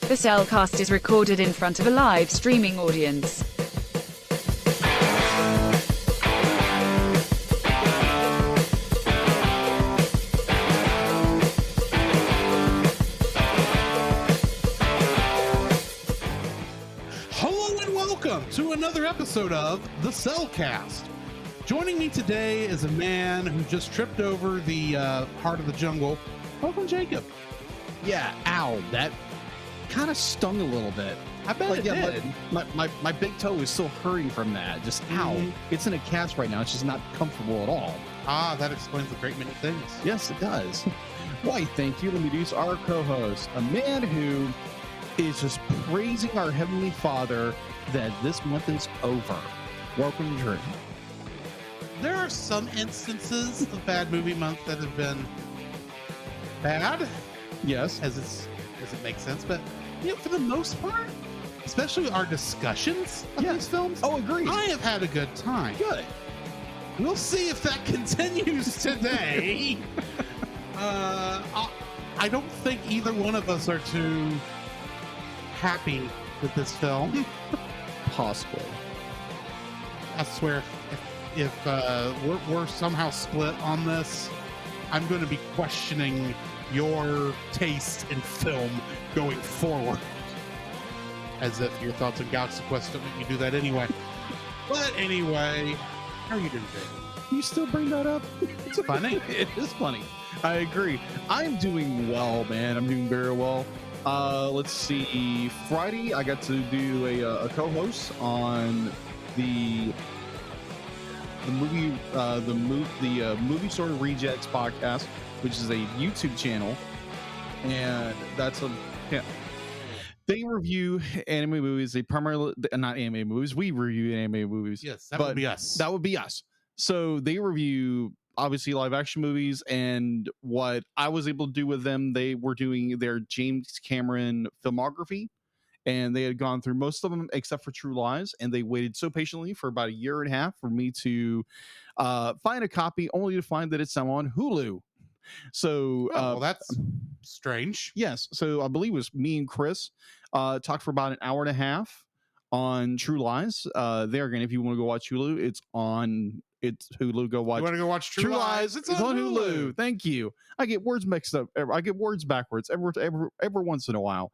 The Cellcast is recorded in front of a live streaming audience. Hello and welcome to another episode of The Cellcast. Joining me today is a man who just tripped over the heart of the jungle. Welcome, Jacob. Yeah, ow, that kind of stung a little bit. I bet it did. My big toe is still hurting from that. Just ow. It's in a cast right now. It's just not comfortable at all. Ah, that explains a great many things. Yes, it does. Why, thank you. Let me introduce our co-host, a man who is just praising our Heavenly Father that this month is over. Welcome, Drew. There are some instances of Bad Movie Month that have been bad, Yes. as it makes sense, but for the most part, especially our discussions of these films, agreed. I have had a good time. Good. We'll see if that continues today. I don't think either one of us are too happy with this film. Possible. I swear, if we're somehow split on this, I'm going to be questioning your taste in film going forward. As if your thoughts on Galaxy Quest don't make you do that anyway. But anyway, how are you doing today? You still bring that up? It's funny. It is funny. I agree. I'm doing well, man. I'm doing very well. Let's see. Friday, I got to do a co-host on the movie Movie Store Rejects podcast, which is a YouTube channel, and that's they review anime movies. They primarily not anime movies. We review anime movies. Yes, that would be us. That would be us. So they review obviously live action movies, and what I was able to do with them, they were doing their James Cameron filmography, and they had gone through most of them except for True Lies, and they waited so patiently for about a year and a half for me to find a copy, only to find that it's now on Hulu. So well, that's strange. Yes, so I believe it was me and Chris talked for about an hour and a half on True Lies. There again, if you want to go watch Hulu, it's Hulu. Go watch. You want to go watch True Lies? It's on Hulu. Thank you. I get words mixed up. I get words backwards every once in a while.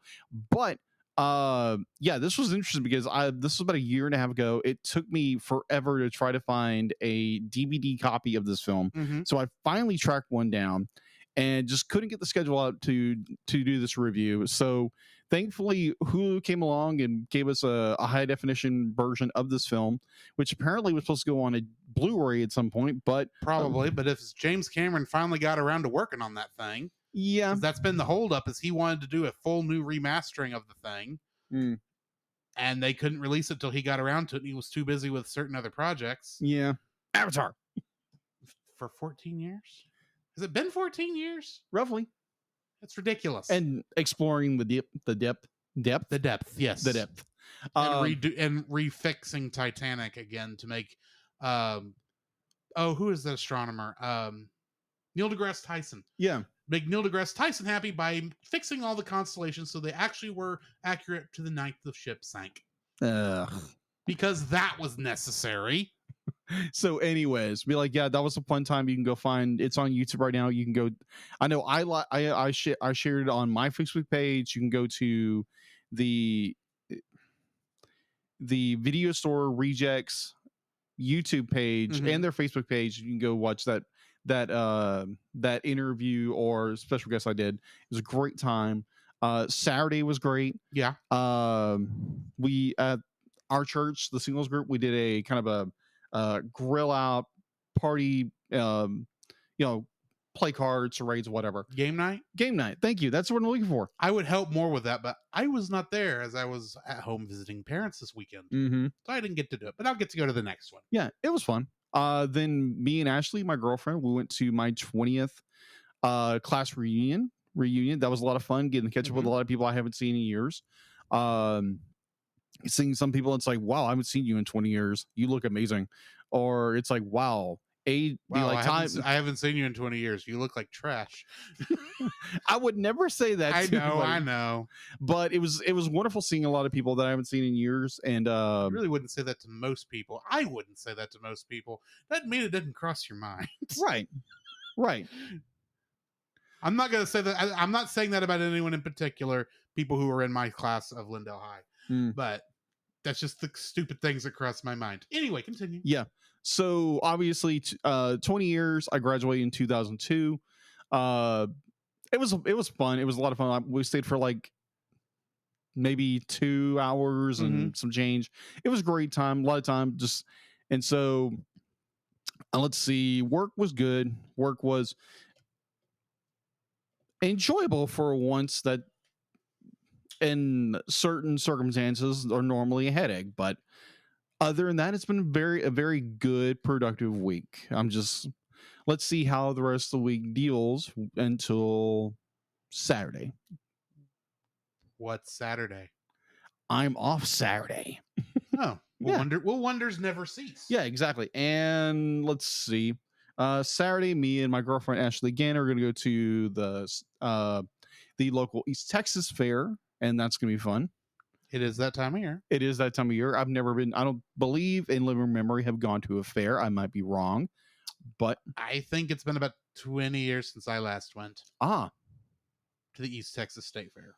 But this was interesting because this was about a year and a half ago. It took me forever to try to find a DVD copy of this film. So I finally tracked one down and just couldn't get the schedule out to do this review. So thankfully Hulu came along and gave us a high definition version of this film, which apparently was supposed to go on a Blu-ray at some point, but probably. But if James Cameron finally got around to working on that thing, yeah, that's been the holdup, is he wanted to do a full new remastering of the thing, and they couldn't release it till he got around to it, and he was too busy with certain other projects. Yeah, Avatar for 14 years. Has it been 14 years? Roughly. That's ridiculous. And exploring the depth. Yes, the depth. And refixing Titanic again to make who is the astronomer? Neil deGrasse Tyson. Yeah. Make Neil deGrasse Tyson happy by fixing all the constellations so they actually were accurate to the night the ship sank. Because that was necessary. So anyways, be like, yeah, that was a fun time. You can go find it's on YouTube right now. You can go. I know I shared it on my Facebook page. You can go to the Video Store Rejects YouTube page and their Facebook page. You can go watch that interview or special guest I did. It was a great time. Saturday was great. Yeah. We at our church, the singles group, we did a kind of a grill out party, play cards, charades, whatever. Game night. Thank you. That's what I'm looking for. I would help more with that, but I was not there as I was at home visiting parents this weekend. So I didn't get to do it, but I'll get to go to the next one. Yeah, it was fun. Then me and Ashley, my girlfriend, we went to my 20th class reunion. That was a lot of fun, getting to catch up with a lot of people I haven't seen in years. Seeing some people, it's like, wow, I haven't seen you in 20 years. You look amazing. Or it's like, wow, Wow, like time. I haven't seen you in 20 years. You look like trash. I would never say that. I to know, anybody, I know. but it was wonderful seeing a lot of people that I haven't seen in years, and You really wouldn't say that to most people. I wouldn't say that to most people. Doesn't mean it didn't cross your mind. right. I'm not going to say that. I'm not saying that about anyone in particular, people who are in my class of Lindell High. But that's just the stupid things that cross my mind. Anyway, continue. Yeah. So obviously, 20 years. I graduated in 2002. It was fun. It was a lot of fun. We stayed for like maybe 2 hours and some change. It was a great time. A lot of time. And so let's see. Work was good. Work was enjoyable for once. That in certain circumstances are normally a headache, but other than that, it's been a very good, productive week. Let's see how the rest of the week deals until Saturday. What's Saturday? I'm off Saturday. Oh, wonders never cease. Yeah, exactly. And let's see. Saturday, me and my girlfriend Ashley again are going to go to the local East Texas Fair, and that's going to be fun. It is that time of year. It is that time of year. I've never been. I don't believe in living memory have gone to a fair. I might be wrong, but I think it's been about 20 years since I last went to the East Texas State Fair.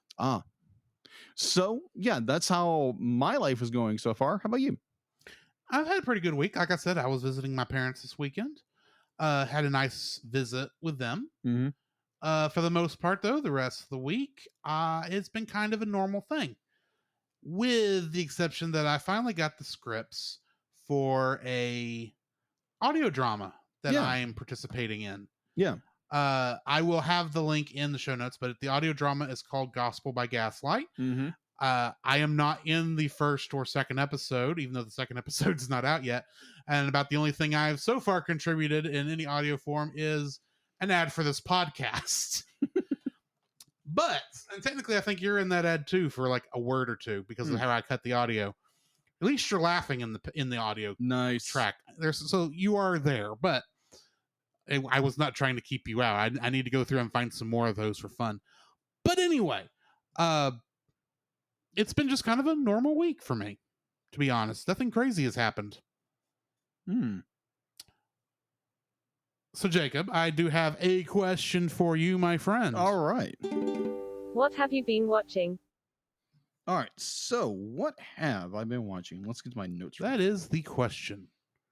So yeah, that's how my life is going so far. How about you? I've had a pretty good week. Like I said, I was visiting my parents this weekend. Had a nice visit with them. For the most part, though, the rest of the week, it's been kind of a normal thing. With the exception that I finally got the scripts for a audio drama that I am participating in. Yeah. I will have the link in the show notes, but the audio drama is called Gospel by Gaslight. I am not in the first or second episode, even though the second episode is not out yet. And about the only thing I've so far contributed in any audio form is an ad for this podcast. But, and technically I think you're in that ad too for like a word or two because of how I cut the audio. At least you're laughing in the audio track. So you are there, but I was not trying to keep you out. I need to go through and find some more of those for fun. But anyway, it's been just kind of a normal week for me, to be honest. Nothing crazy has happened. So, Jacob, I do have a question for you, my friend. All right. What have you been watching? All right. So, what have I been watching? Let's get to my notes. That is the question.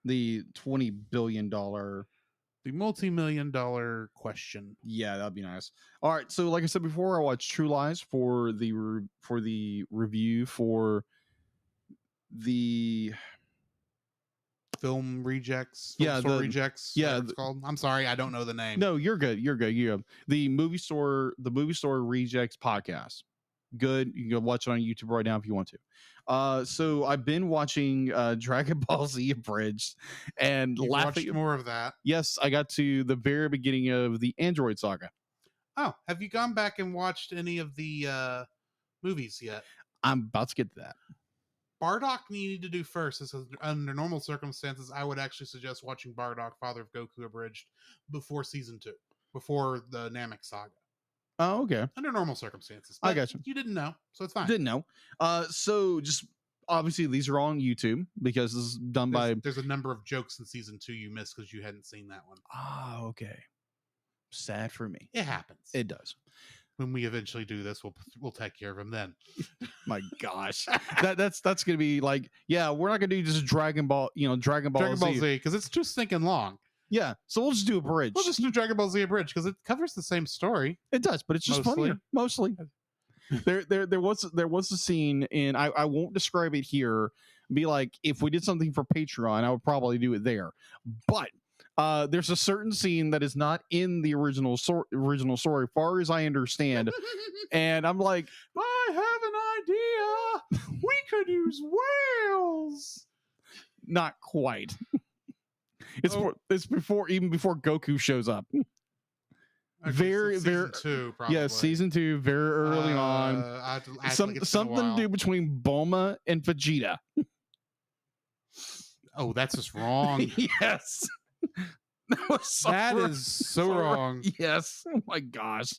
The $20 billion. The multi-million-dollar question. Yeah, that'd be nice. All right. So, like I said before, I watched True Lies for the review for the Film Rejects. Rejects. Yeah, it's called. I'm sorry, I don't know the name. No, you're good. You're good. The movie store Rejects podcast. Good. You can go watch it on YouTube right now if you want to. So I've been watching Dragon Ball Z Abridged and You've laughing. Watched more of that. Yes, I got to the very beginning of the Android saga. Oh, have you gone back and watched any of the movies yet? I'm about to get to that. Bardock you need to do first. Is under normal circumstances, I would actually suggest watching Bardock, Father of Goku Abridged, before season 2, before the Namek saga. Oh, okay. Under normal circumstances. I got you. You didn't know, so it's fine. Didn't know. So just obviously these are all on YouTube because this is done by. There's a number of jokes in season 2 you missed because you hadn't seen that one. Oh, okay. Sad for me. It happens. It does. When we eventually do this, we'll take care of him then. My gosh, that's gonna be like, yeah, we're not gonna do just Dragon Ball Z because it's too stinking long. Yeah, so we'll just do a bridge. We'll just do Dragon Ball Z Abridged because it covers the same story. It does, but it's just funnier. Mostly. There was a scene, and I won't describe it here. Be like, if we did something for Patreon, I would probably do it there. But there's a certain scene that is not in the original story, far as I understand. And I'm like, I have an idea. We could use whales. Not quite. It's before Goku shows up. Okay, very season 2, probably. Yeah, season 2, very early on. Something to do between Bulma and Vegeta. Oh, that's just wrong. Yes. That was so That wrong. is so wrong. Yes. Oh my gosh.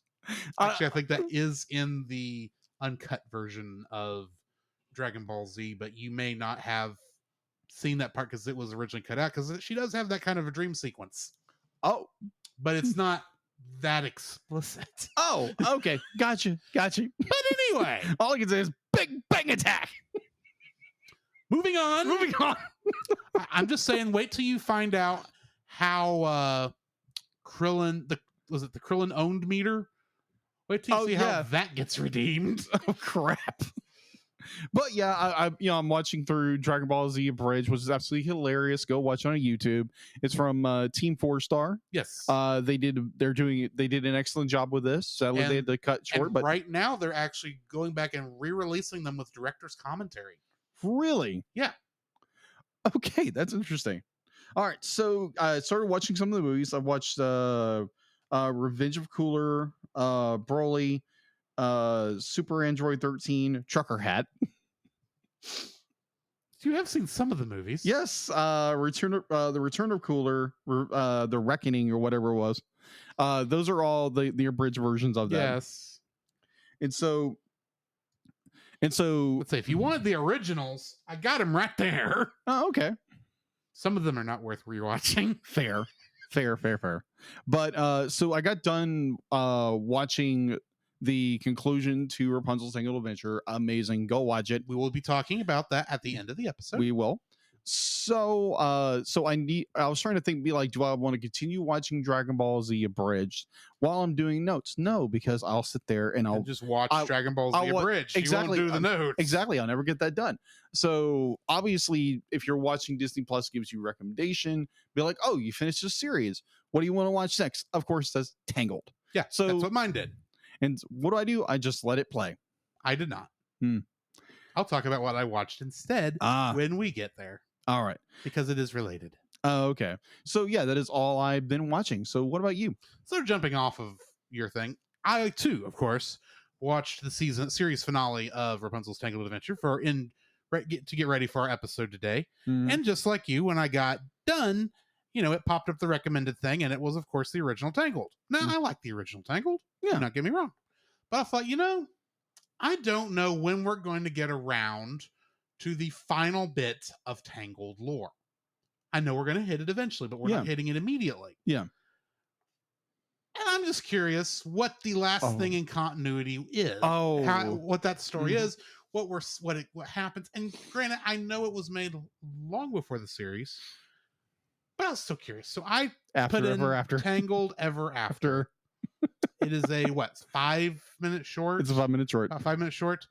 Actually, I think that is in the uncut version of Dragon Ball Z, but you may not have seen that part because it was originally cut out, because she does have that kind of a dream sequence, Oh. but it's not that explicit. Oh, okay. Gotcha. But anyway, All I can say is big bang attack. moving on. Moving on. I'm just saying, wait till you find out how Krillin, was it the Krillin owned meter? Wait till you see how that gets redeemed. Oh crap. But yeah, I'm watching through Dragon Ball Z Abridged, which is absolutely hilarious. Go watch on YouTube. It's from Team 4-Star. Yes. They did an excellent job with this. Sadly, they had to cut short, but right now they're actually going back and re-releasing them with director's commentary. Really? Yeah. Okay, that's interesting. All right, so I started watching some of the movies. I've watched Revenge of Cooler, Broly, Super Android 13, Trucker Hat. You have seen some of the movies. Yes, the Return of Cooler, the Reckoning, or whatever it was. Those are all the abridged versions of that. Yes. And so let's say, if you wanted the originals, I got them right there. Oh, okay. Some of them are not worth rewatching. Fair. But so I got done watching the conclusion to Rapunzel's Tangled Adventure. Amazing. Go watch it. We will be talking about that at the end of the episode. We will. So I was trying to think, be like, do I want to continue watching Dragon Ball Z Abridged while I'm doing notes? No, because I'll sit there and I'll just watch Dragon Ball Z Abridged. Exactly. You won't do the notes. Exactly. I'll never get that done. So obviously, if you're watching Disney Plus gives you a recommendation, be like, oh, you finished this series. What do you want to watch next? Of course, it says Tangled. Yeah. So that's what mine did. And what do? I just let it play. I did not. I'll talk about what I watched instead when we get there. All right. Because it is related. Okay. So yeah, that is all I've been watching. So what about you? So jumping off of your thing, I too, of course, watched the series finale of Rapunzel's Tangled Adventure to get ready for our episode today. And just like you, when I got done, it popped up the recommended thing, and it was, of course, the original Tangled. Now, I like the original Tangled. Yeah. Do not get me wrong. But I thought, I don't know when we're going to get around to the final bit of Tangled lore. I know we're going to hit it eventually, but we're not hitting it immediately. Yeah. And I'm just curious what the last thing in continuity is. What that story is, what happens. And granted, I know it was made long before the series, but I was still curious. So I put in Tangled Ever After. It is a 5-minute short? It's a 5-minute short. A 5-minute short.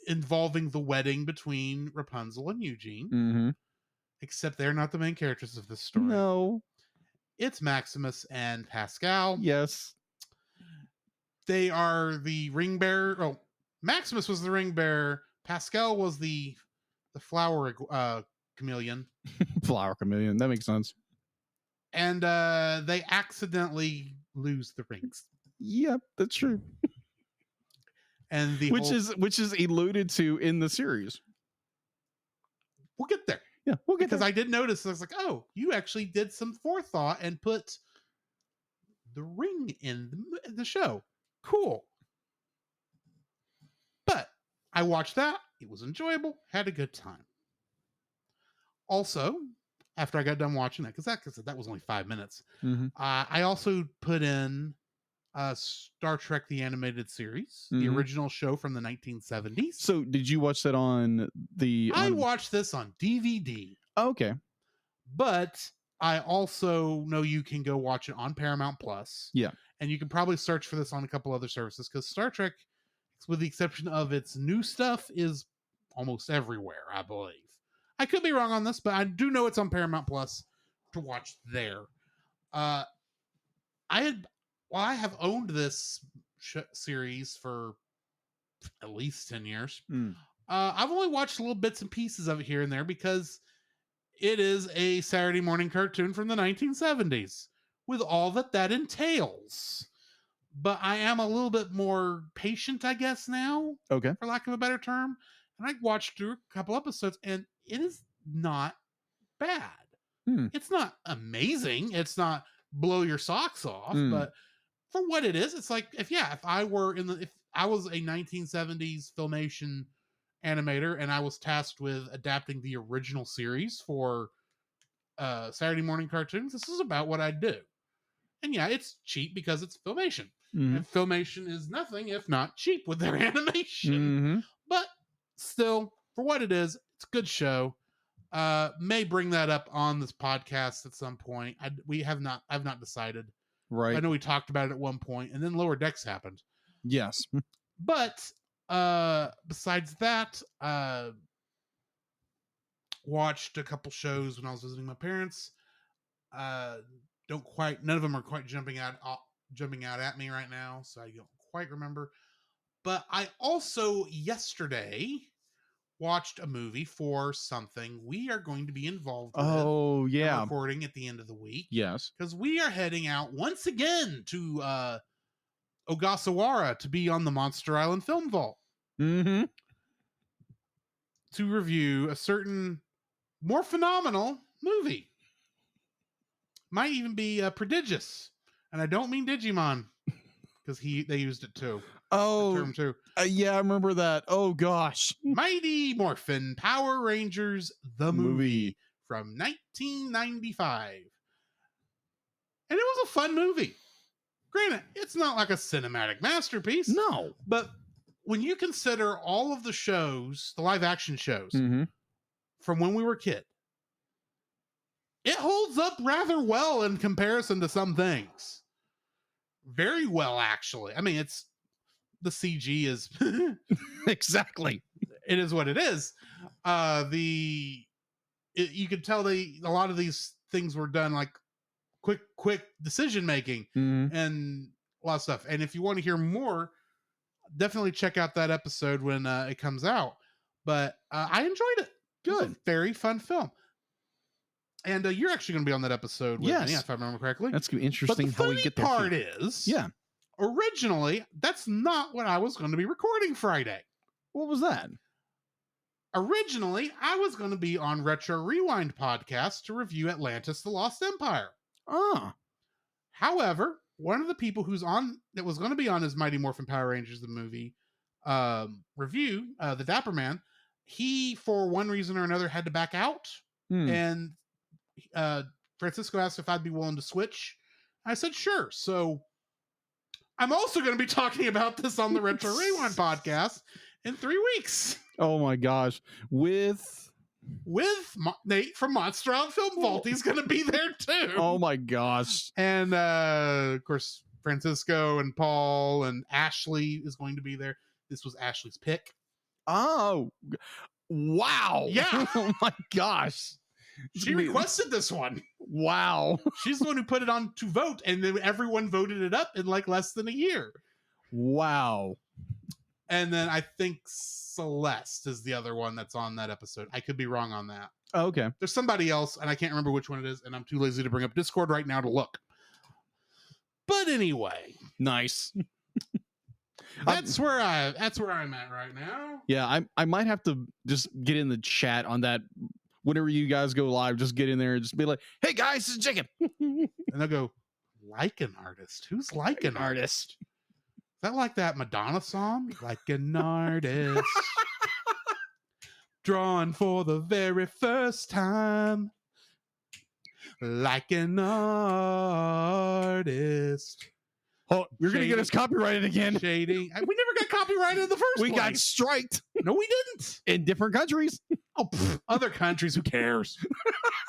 Involving the wedding between Rapunzel and Eugene. Except they're not the main characters of this story. No. It's Maximus and Pascal. Yes. They are the ring bearer. Oh, Maximus was the ring bearer. Pascal was the flower chameleon. Flower chameleon. That makes sense. And they accidentally lose the rings. Yep, that's true. And which is alluded to in the series. We'll get there. Yeah, we'll get there. Because I did notice, I was like, oh, you actually did some forethought and put the ring in the show. Cool. But I watched that. It was enjoyable. Had a good time. Also, after I got done watching that, because that was only 5 minutes, I also put in Star Trek the Animated Series, the original show from the 1970s. So did you watch that on the... I watched this on DVD. Oh, okay. But I also know you can go watch it on Paramount Plus. Yeah. And you can probably search for this on a couple other services, because Star Trek, with the exception of its new stuff, is almost everywhere, I believe. I could be wrong on this, but I do know it's on Paramount Plus to watch there. I have owned this series for at least 10 years. I've only watched little bits and pieces of it here and there because it is a Saturday morning cartoon from the 1970s with all that entails. But I am a little bit more patient, I guess, now. Okay. For lack of a better term. And I watched through a couple episodes, and it is not bad. It's not amazing. It's not blow your socks off, but for what it is, it's like if I was a 1970s Filmation animator and I was tasked with adapting the original series for Saturday morning cartoons, this is about what I'd do. And yeah, it's cheap because it's Filmation. And Filmation is nothing if not cheap with their animation. But still, for what it is, it's a good show. May bring that up on this podcast at some point. I've not decided. Right. I know we talked about it at one point, and then Lower Decks happened. Yes. But besides that, watched a couple shows when I was visiting my parents. None of them are quite jumping out at me right now, so I don't quite remember. But I also yesterday watched a movie for something we are going to be involved with. Oh, yeah. Recording at the end of the week. Yes. Because we are heading out once again to Ogasawara to be on the Monster Island Film Vault. To review a certain more phenomenal movie. Might even be prodigious. And I don't mean Digimon. Because they used it too. Oh, term too. Yeah, I remember that. Oh gosh, Mighty Morphin Power Rangers the movie from 1995, and it was a fun movie. Granted, it's not like a cinematic masterpiece. No, but when you consider all of the shows, the live action shows from when we were a kid, it holds up rather well in comparison to some things. Very well, actually. I mean, it's the CG is exactly. It is what it is. You could tell a lot of these things were done like quick decision making and a lot of stuff. And if you want to hear more, definitely check out that episode when it comes out. But I enjoyed it. Good, it was a very fun film. And you're actually going to be on that episode with me, if I remember correctly. That's going to be interesting how we get there. The funny part is, originally, that's not what I was going to be recording Friday. What was that? Originally, I was going to be on Retro Rewind podcast to review Atlantis: The Lost Empire. However, one of the people that was going to be on his Mighty Morphin Power Rangers the movie review, the Dapper Man, he for one reason or another had to back out, and Francisco asked if I'd be willing to switch. I said sure. So I'm also going to be talking about this on the Retro Rewind podcast in 3 weeks. Oh my gosh. With Nate from Monster Island Film Vault. He's going to be there too. Oh my gosh. And of course, Francisco and Paul and Ashley is going to be there. This was Ashley's pick. Oh, wow. Yeah. Oh my gosh. She requested this one. Wow. She's the one who put it on to vote, and then everyone voted it up in like less than a year. Wow. And then I think Celeste is the other one that's on that episode. I could be wrong on that. Oh, okay. There's somebody else, and I can't remember which one it is, and I'm too lazy to bring up Discord right now to look. But anyway. Nice. That's where I'm at right now. Yeah, I might have to just get in the chat on that. Whenever you guys go live, just get in there and just be like, "Hey guys, this is Chicken." And they'll go, "Like an artist? Who's like an artist? Is that like that Madonna song? Like an artist, drawn for the very first time, like an artist." Oh, you're going to get us copyrighted again. Shading. We never got copyrighted in the first place. We got striked. No, we didn't. In different countries. Oh, other countries, who cares?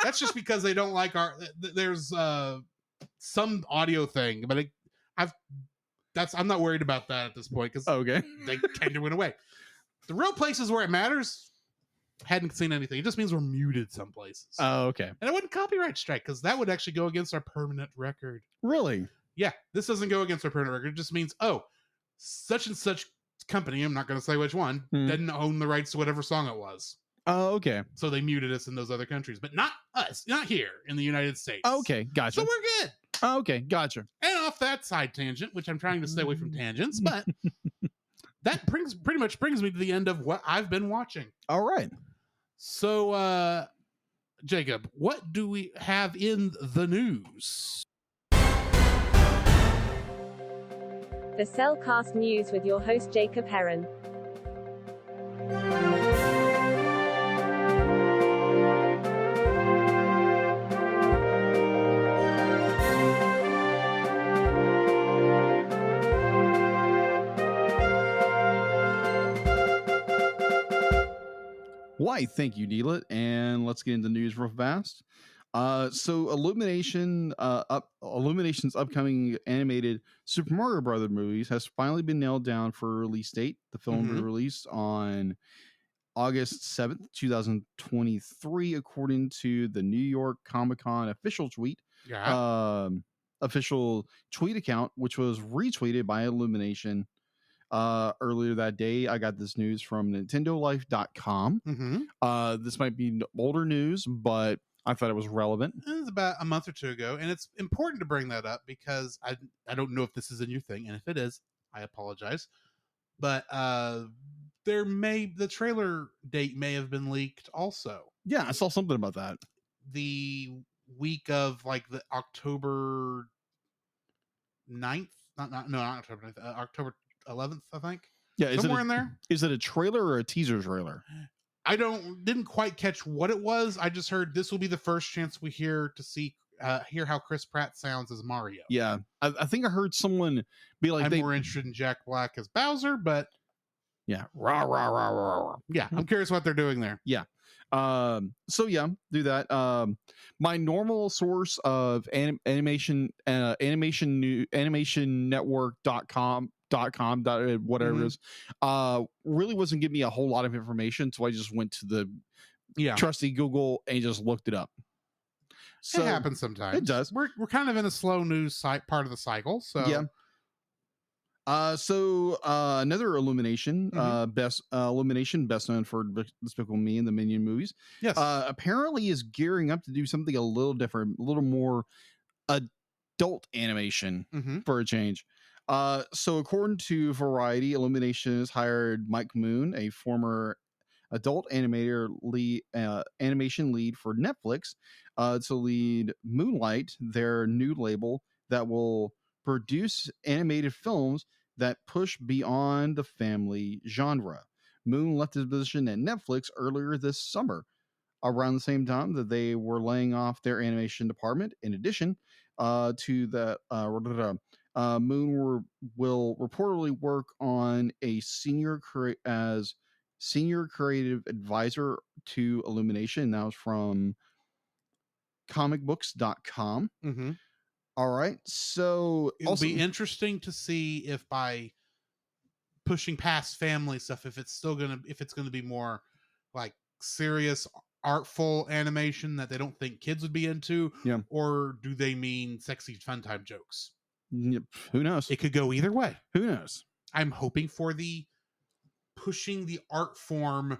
That's just because they don't like there's some audio thing, but I'm not worried about that at this point because they kind of went away. The real places where it matters, hadn't seen anything. It just means we're muted some places. Oh, okay. And it wouldn't copyright strike because that would actually go against our permanent record. Really? Yeah, this doesn't go against our permanent record. It just means, such and such company, I'm not going to say which one, didn't own the rights to whatever song it was. Oh, okay. So they muted us in those other countries, but not us, not here in the United States. Okay, gotcha. So we're good. Okay, gotcha. And off that side tangent, which I'm trying to stay away from tangents, but that pretty much brings me to the end of what I've been watching. All right. So Jacob, what do we have in the news? The Cellcast News with your host Jacob Heron. Why, thank you, Dealit. And let's get into the news real fast. So Illumination's upcoming animated Super Mario Brothers movies has finally been nailed down for release date. The film will be released on August 7th, 2023, according to the New York Comic-Con official tweet. Official tweet account, which was retweeted by Illumination. Earlier that day, I got this news from NintendoLife.com. This might be older news, but I thought it was relevant. It was about a month or two ago, and it's important to bring that up because I don't know if this is a new thing, and if it is, I apologize. But the trailer date may have been leaked also. Yeah, I saw something about that. The week of like the October 9th, not October 9th, October 11th, I think. Yeah, somewhere in there. Is it a trailer or a teaser trailer? I didn't quite catch what it was. I just heard this will be the first chance we hear how Chris Pratt sounds as Mario. Yeah, I think I heard someone be like, I'm more interested in Jack Black as Bowser, but yeah, rah rah rah rah rah. Yeah, I'm curious what they're doing there. Yeah. So yeah, do that. My normal source of animation network.com whatever it is, really wasn't giving me a whole lot of information, so I just went to the trusty Google and just looked it up. So it happens sometimes. It does. We're kind of in a slow news part of the cycle, so yeah. Another Illumination, best known for Despicable Me and the Minion movies. Yes. Apparently is gearing up to do something a little different, a little more adult animation for a change. So according to Variety, Illumination has hired Mike Moon, a former adult animation lead for Netflix, to lead Moonlight, their new label that will produce animated films that push beyond the family genre. Moon left his position at Netflix earlier this summer, around the same time that they were laying off their animation department. In addition to that, Moon will reportedly work on a senior creative advisor to Illumination. That was from comicbooks.com. All right. So it'll be interesting to see if by pushing past family stuff, if it's going to be more like serious, artful animation that they don't think kids would be into, or do they mean sexy fun time jokes? Yep. Who knows? It could go either way. Who knows? I'm hoping for the pushing the art form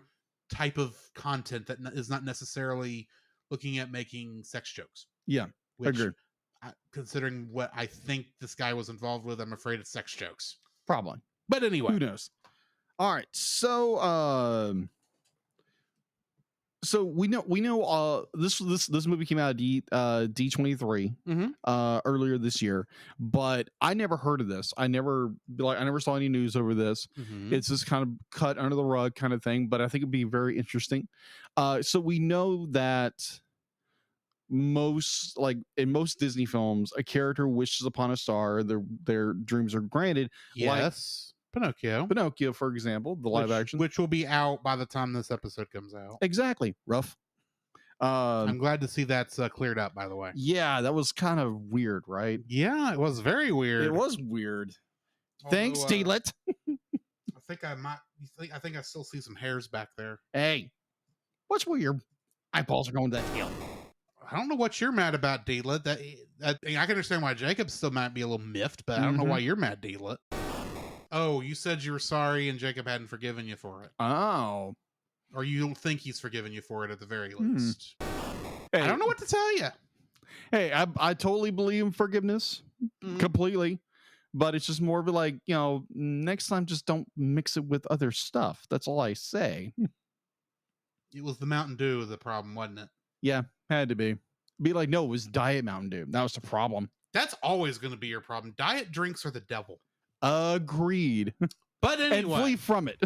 type of content that is not necessarily looking at making sex jokes. Yeah, agreed. Considering what I think this guy was involved with, I'm afraid it's sex jokes. Probably. But anyway. Who knows? All right. So we know this movie came out at D23 earlier this year, but I never heard of this. I never saw any news over this. It's just kind of cut under the rug kind of thing, but I think it'd be very interesting. So we know that in most Disney films, a character wishes upon a star, their dreams are granted. Yes. Pinocchio, for example, the live action, which will be out by the time this episode comes out. Exactly. Rough. I'm glad to see that's cleared up, by the way. Yeah, that was kind of weird, right? Yeah, it was very weird. It was weird. Thanks, Dealet. I think I still see some hairs back there. Hey, what's where your eyeballs are going that tail? I don't know what you're mad about, Dealet. I can understand why Jacob still might be a little miffed, but I don't know why you're mad, Dealet. Oh, you said you were sorry and Jacob hadn't forgiven you for it. Oh. Or you don't think he's forgiven you for it at the very least. Hey, I don't know what to tell you. Hey, I totally believe in forgiveness. Completely. But it's just more of like, next time just don't mix it with other stuff. That's all I say. It was the Mountain Dew the problem, wasn't it? Yeah, had to be. Be like, no, it was Diet Mountain Dew. That was the problem. That's always going to be your problem. Diet drinks are the devil. Agreed. But anyway, And flee from it.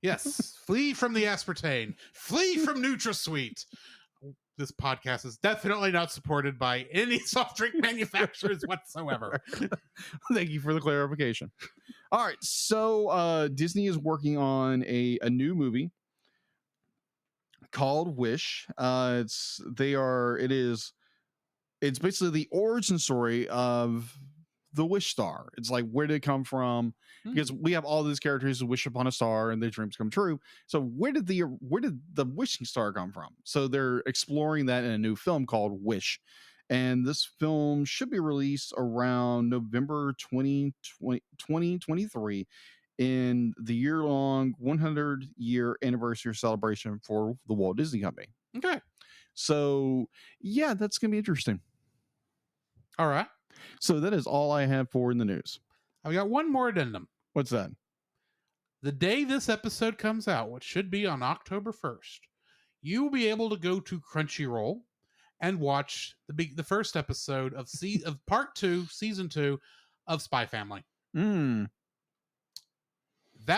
yes, flee from the aspartame. Flee from NutraSweet. This podcast is definitely not supported by any soft drink manufacturers whatsoever. Thank you for the clarification. All right, so Disney is working on a new movie called Wish. It's basically the origin story of the Wish Star. It's like, where did it come from? Because we have all these characters who wish upon a star and their dreams come true. So where did the wishing star come from? So they're exploring that in a new film called Wish. And this film should be released around November 2023 in the year-long 100-year anniversary celebration for the Walt Disney Company. Okay. So, yeah, that's going to be interesting. All right. So that is all I have for in the news. I've got one more addendum. What's that? The day this episode comes out, which should be on October 1st, you will be able to go to Crunchyroll and watch the first episode of Part 2, Season 2 of Spy Family. That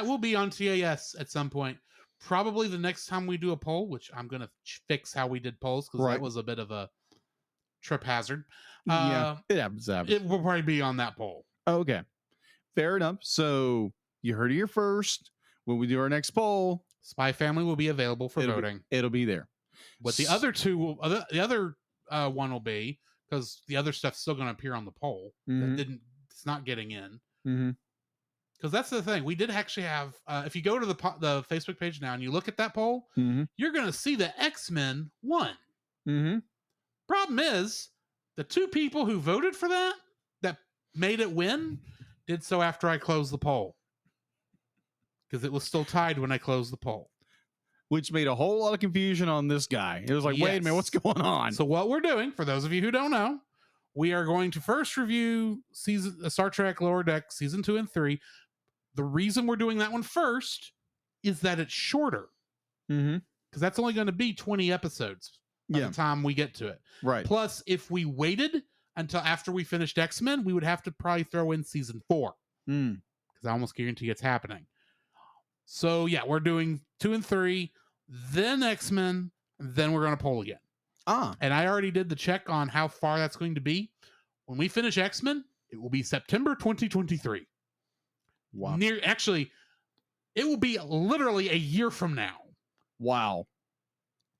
will be on TAS at some point. Probably the next time we do a poll, which I'm going to fix how we did polls because that was a bit of a trip hazard. Yeah, it happens. It will probably be on that poll. Okay. Fair enough. So you heard it here first. When we do our next poll, Spy Family will be available for voting. It'll be there. But the other two, the other one will be, because the other stuff's still going to appear on the poll. It's not getting in. Because that's the thing. We did actually have, if you go to the Facebook page now and you look at that poll, you're going to see that X-Men won. Problem is, the two people who voted for that made it win did so after I closed the poll. Because it was still tied when I closed the poll. Which made a whole lot of confusion on this guy. It was like, wait a minute, what's going on? So what we're doing, for those of you who don't know, we are going to first review Star Trek Lower Decks Season 2 and 3. The reason we're doing that one first is that it's shorter. Because that's only going to be 20 episodes by the time we get to it. Right. Plus, if we waited until after we finished X-Men, we would have to probably throw in Season 4. Because I almost guarantee it's happening. So, yeah, we're doing 2 and 3, then X-Men, then we're going to poll again. And I already did the check on how far that's going to be. When we finish X-Men, it will be September 2023. Wow. Actually, it will be literally a year from now. Wow.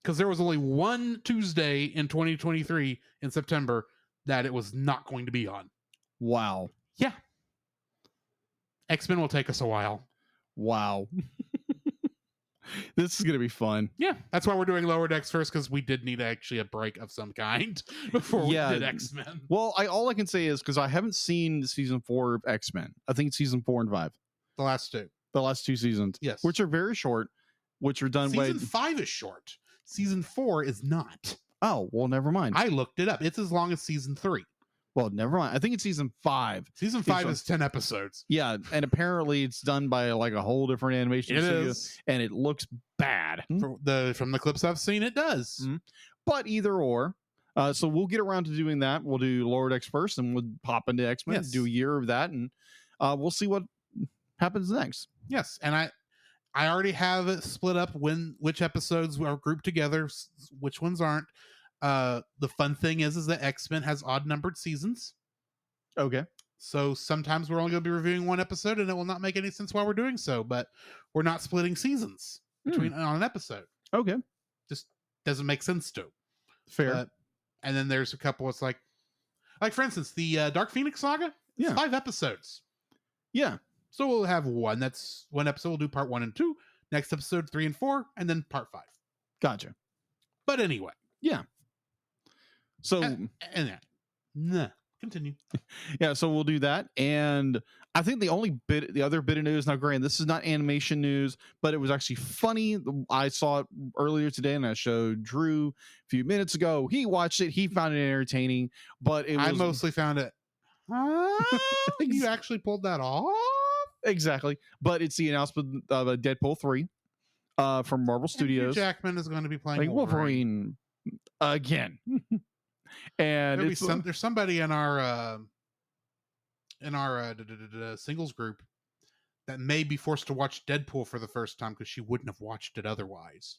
Because there was only one Tuesday in 2023 in September that it was not going to be on. Wow. Yeah. X-Men will take us a while. Wow. This is going to be fun. Yeah. That's why we're doing Lower Decks first, because we did need actually a break of some kind before we did X-Men. Well, all I can say is, because I haven't seen season 4 of X-Men. I think it's season 4 and 5. The last two. The last two seasons. Yes. Which are very short, which are done Season 5 is short. Season 4 is not. Oh, well, never mind. I looked it up. It's as long as Season 3. Well, never mind. I think it's season 5. Season 5 is 10 episodes. Yeah, and apparently it's done by like a whole different animation studio, is. and it looks bad. From the clips I've seen, it does. But either or. So we'll get around to doing that. We'll do Lower Decks first, and we'll pop into X-Men, do a year of that, and we'll see what happens next. Yes, and I already have it split up which episodes are grouped together, which ones aren't. The fun thing is that X-Men has odd numbered seasons. Okay. So sometimes we're only going to be reviewing one episode and it will not make any sense while we're doing so, but we're not splitting seasons on an episode. Okay. Just doesn't make sense to. Fair. And then there's a couple, it's like for instance, the Dark Phoenix saga, it's 5 episodes. Yeah. So we'll have one episode, we'll do part 1 and 2, next episode 3 and 4, and then part 5. Gotcha. But anyway. Yeah. So continue. Yeah, so we'll do that. And I think the other bit of news, now granted, this is not animation news, but it was actually funny. I saw it earlier today and I showed Drew a few minutes ago. He watched it, he found it entertaining, but I mostly found it. You actually pulled that off? Exactly. But it's the announcement of a Deadpool 3 from Marvel Studios. Hugh Jackman is going to be playing Wolverine. again. And there's somebody in our singles group that may be forced to watch Deadpool for the first time because she wouldn't have watched it otherwise.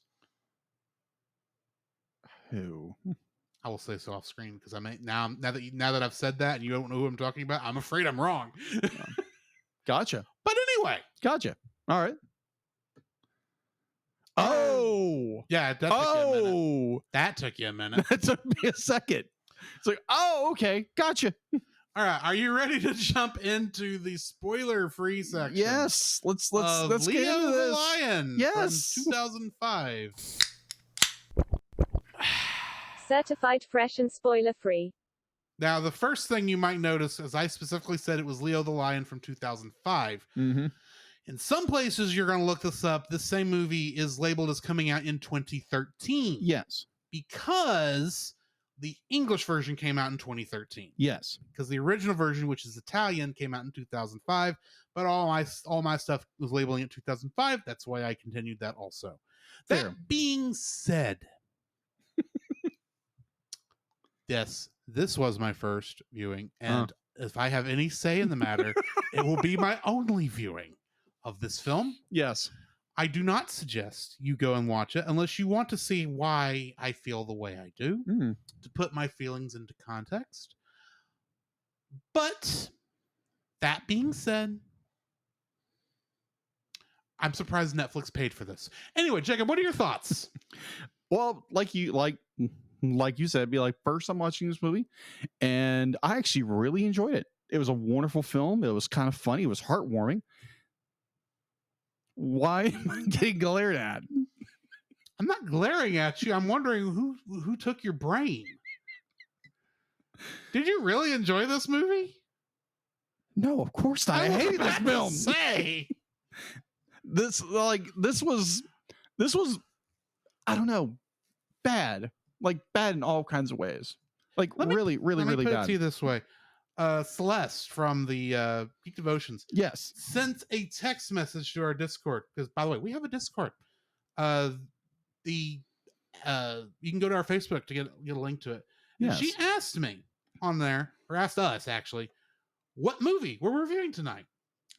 who? I will say so off screen because I may now that I've said that and you don't know who I'm talking about, I'm afraid I'm wrong. Gotcha. But anyway, Gotcha. All right. Oh, yeah, that took you a minute. That took you a minute. That took me a second. It's like, oh, okay, gotcha. All right, are you ready to jump into the spoiler-free section? Yes, let's Leo get into this. the Lion. Yes, from 2005. Certified fresh and spoiler free. Now, the first thing you might notice, as I specifically said, it was Leo the Lion from 2005. Mm-hmm. In some places, you're going to look this up. This same movie is labeled as coming out in 2013. Yes, because the English version came out in 2013. yes, because the original version, which is Italian, came out in 2005. But all my stuff was labeling it 2005. That's why I continued that also. Fair. That being said, yes, this was my first viewing, and if I have any say in the matter, it will be my only viewing of this film. yes. I do not suggest you go and watch it unless you want to see why I feel the way I do, to put my feelings into context. But that being said, I'm surprised Netflix paid for this. Anyway, Jacob, what are your thoughts? Well, like you said, be like, first I'm watching this movie, and I actually really enjoyed it. It was a wonderful film. It was kind of funny. It was heartwarming. Why am I getting glared at? I'm not glaring at you. I'm wondering who took your brain. Did you really enjoy this movie? No, of course not. I hated this film. Say This was I don't know, bad. Like bad in all kinds of ways. Like really put bad. It to you this way. Celeste from the Peak Devotions Yes, sent a text message to our Discord, because by the way, we have a Discord. You can go to our Facebook to get a link to it. And yes. she asked me on there, or asked us actually, what movie we're reviewing tonight.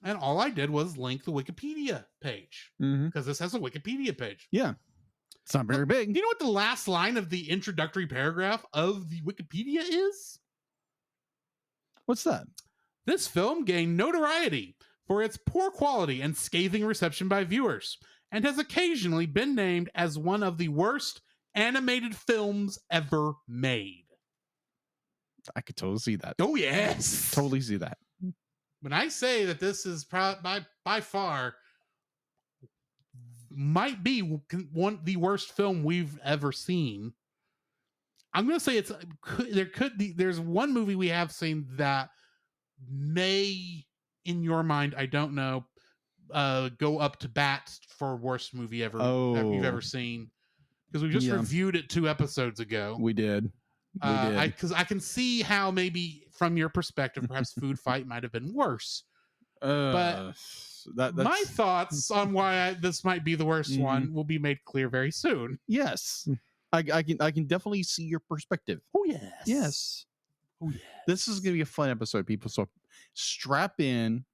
And all I did was link the Wikipedia page, because this has a Wikipedia page. Yeah, it's not very big. Do you know what the last line of the introductory paragraph of the Wikipedia is? What's that? This film gained notoriety for its poor quality and scathing reception by viewers, and has occasionally been named as one of the worst animated films ever made. I could totally see that. Oh, yes. Totally see that. When I say that this is by far might be the worst film we've ever seen, I'm going to say there's one movie we have seen that may, in your mind, I don't know, go up to bat for worst movie that you've ever seen, because we just reviewed it 2 episodes ago. We did. Because I can see how maybe from your perspective, perhaps Food Fight might have been worse. But that's... my thoughts on why this might be the worst one will be made clear very soon. Yes. I can definitely see your perspective. Oh, yes. Yes. Oh, yes. This is going to be a fun episode, people. So strap in,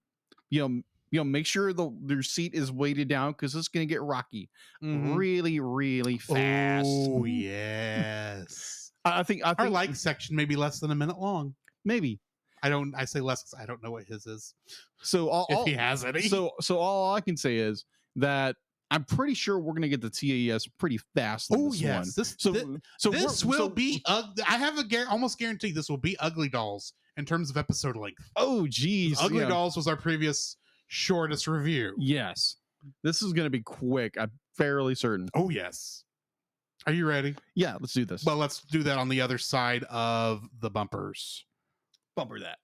make sure your seat is weighted down, because it's going to get rocky really, really fast. Oh, yes. I think our like section may be less than a minute long. Maybe. I say less because I don't know what his is. So if he has any. So all I can say is that I'm pretty sure we're going to get the TAS pretty fast. Oh, yes. One. This will be I have almost guarantee this will be Ugly Dolls in terms of episode length. Oh, geez. Ugly Dolls was our previous shortest review. Yes. This is going to be quick. I'm fairly certain. Oh, yes. Are you ready? Yeah, let's do this. Well, let's do that on the other side of the bumpers. Bumper that.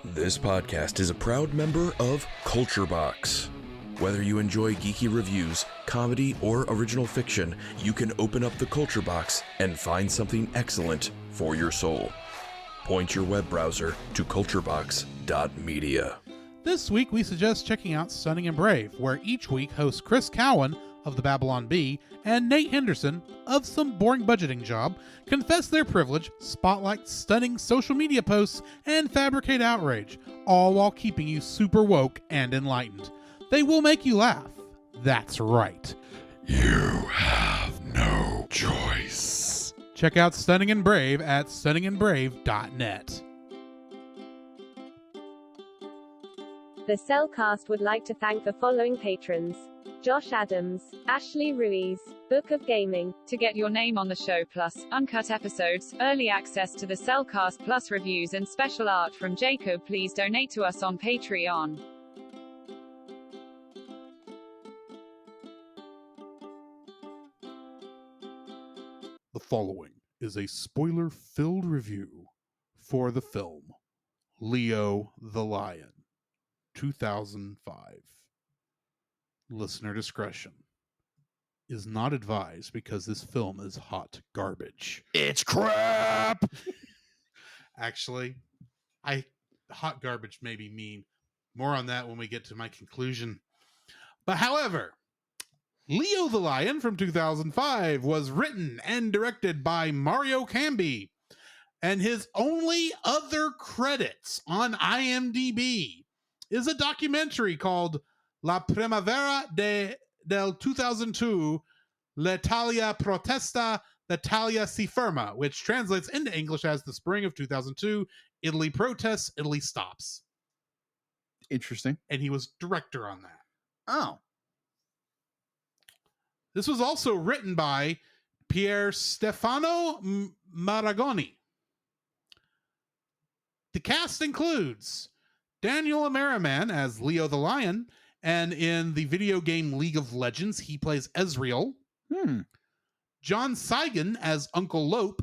This podcast is a proud member of Culture Box. Whether you enjoy geeky reviews, comedy, or original fiction, you can open up the Culture Box and find something excellent for your soul. Point your web browser to culturebox.media. This week, we suggest checking out Stunning and Brave, where each week host Chris Cowan of the Babylon Bee, and Nate Henderson of Some Boring Budgeting Job confess their privilege, spotlight stunning social media posts, and fabricate outrage, all while keeping you super woke and enlightened. They will make you laugh. That's right. You have no choice. Check out Stunning and Brave at stunningandbrave.net. The Cellcast would like to thank the following patrons: Josh Adams, Ashley Ruiz, Book of Gaming. To get your name on the show, plus uncut episodes, early access to the Cellcast Plus reviews, and special art from Jacob, please donate to us on Patreon. The following is a spoiler-filled review for the film Leo the Lion, 2005. Listener discretion is not advised because this film is hot garbage. It's crap. Actually, hot garbage may be mean. More on that when we get to my conclusion. But however, Leo the Lion from 2005 was written and directed by Mario Cambi, and his only other credits on IMDb is a documentary called La Primavera del 2002, L'Italia Protesta, L'Italia Si Ferma, which translates into English as The Spring of 2002, Italy Protests, Italy Stops. Interesting. And he was director on that. Oh. This was also written by Pier Stefano Maragoni. The cast includes Daniel Merriman as Leo the Lion, and in the video game League of Legends, he plays Ezreal. John Saigon as Uncle Lope,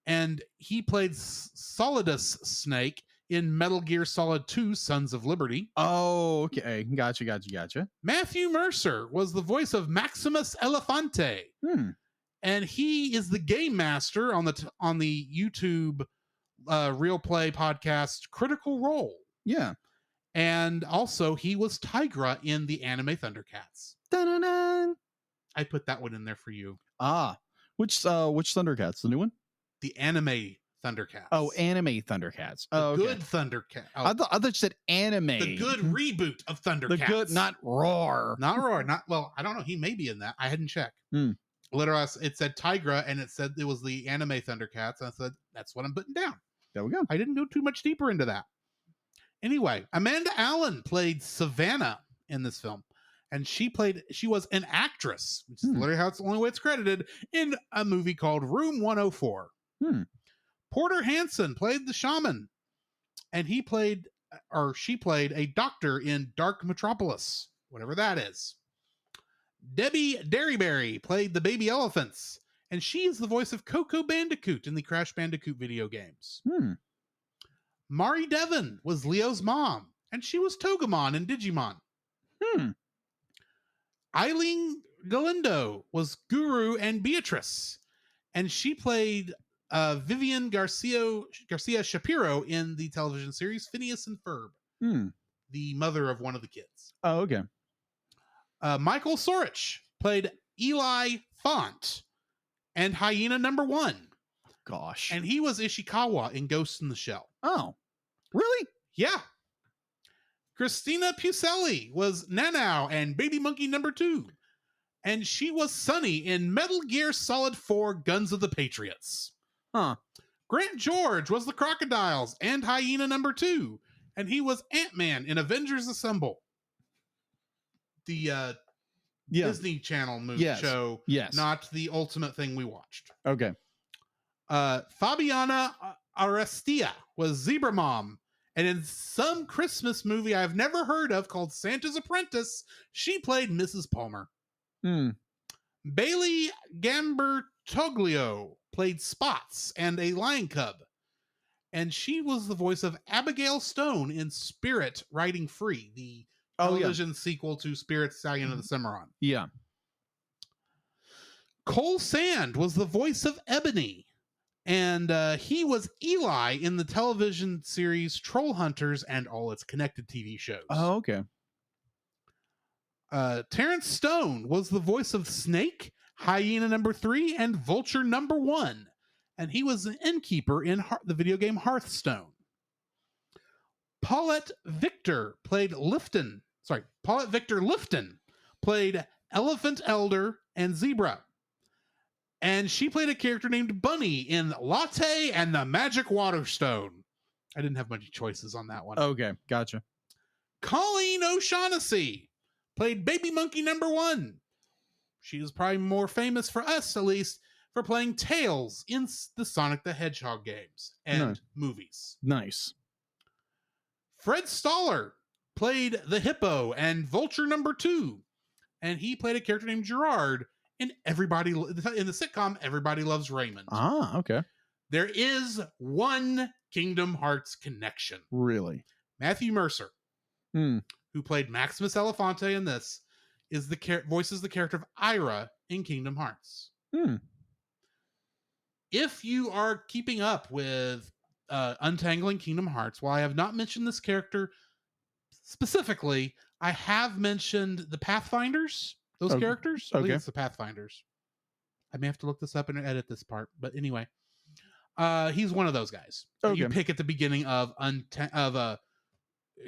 and he played Solidus Snake in Metal Gear Solid 2 Sons of Liberty. Oh, okay. Gotcha. Matthew Mercer was the voice of Maximus Elefante. And he is the game master on the YouTube Real Play podcast Critical Role. Yeah. And also he was Tigra in the anime Thundercats. Dun-dun-dun. I put that one in there for you. Which Thundercats? The new one? The anime Thundercats. Oh, anime Thundercats. The okay. good Thundercat. Oh, I thought you said anime. the good reboot of Thundercats. The good, not Roar. Not Roar. Well, I don't know. He may be in that. I hadn't checked. Literally, it said Tigra, and it said it was the anime Thundercats. And I said, that's what I'm putting down. There we go. I didn't go too much deeper into that. Anyway, Amanda Allen played Savannah in this film. And she was an actress, which is literally how it's the only way it's credited, in a movie called Room 104. Porter Hanson played the shaman, and she played a doctor in Dark Metropolis, whatever that is. Debbie Derryberry played the baby elephants, and she is the voice of Coco Bandicoot in the Crash Bandicoot video games. Mari Devon was Leo's mom, and she was Togemon in Digimon. Eileen Galindo was Guru and Beatrice, and she played Vivian Garcia Shapiro in the television series Phineas and Ferb, the mother of one of the kids. Oh, okay. Michael Sorich played Eli Font and Hyena Number 1. Gosh. And he was Ishikawa in Ghost in the Shell. Oh, really? Yeah. Christina Pucelli was Nanao and Baby Monkey Number 2. And she was Sunny in Metal Gear Solid 4 Guns of the Patriots. Grant George was the Crocodiles and Hyena Number 2. And he was Ant-Man in Avengers Assemble. The Disney Channel show. Yes. Not the ultimate thing we watched. Okay. Fabiana Arestia was Zebra Mom. And in some Christmas movie I've never heard of called Santa's Apprentice, she played Mrs. Palmer. Bailey Gambertoglio played Spots and a lion cub. And she was the voice of Abigail Stone in Spirit Riding Free, the television sequel to Spirit Stallion of the Cimarron. Yeah. Cole Sand was the voice of Ebony. And he was Eli in the television series Troll Hunters and all its connected TV shows. Oh, okay. Terrence Stone was the voice of Snake, Hyena number 3, and Vulture number 1. And he was an innkeeper in the video game Hearthstone. Paulette Victor Lifton played Elephant Elder and Zebra. And she played a character named Bunny in Latte and the Magic Waterstone. I didn't have many choices on that one. Okay, gotcha. Colleen O'Shaughnessy played Baby Monkey number 1. She is probably more famous for us, at least, for playing Tails in the Sonic the Hedgehog games and movies. Nice. Fred Stoller played the Hippo and Vulture number 2. And he played a character named Gerard in the sitcom Everybody Loves Raymond. Ah, okay. There is one Kingdom Hearts connection. Really? Matthew Mercer, who played Maximus Elefante in this, is voices the character of Ira in Kingdom Hearts. If you are keeping up with Untangling Kingdom Hearts, while I have not mentioned this character specifically, I have mentioned the Pathfinders, those characters. I believe it's the Pathfinders. I may have to look this up and edit this part, but anyway, he's one of those guys that you pick at the beginning of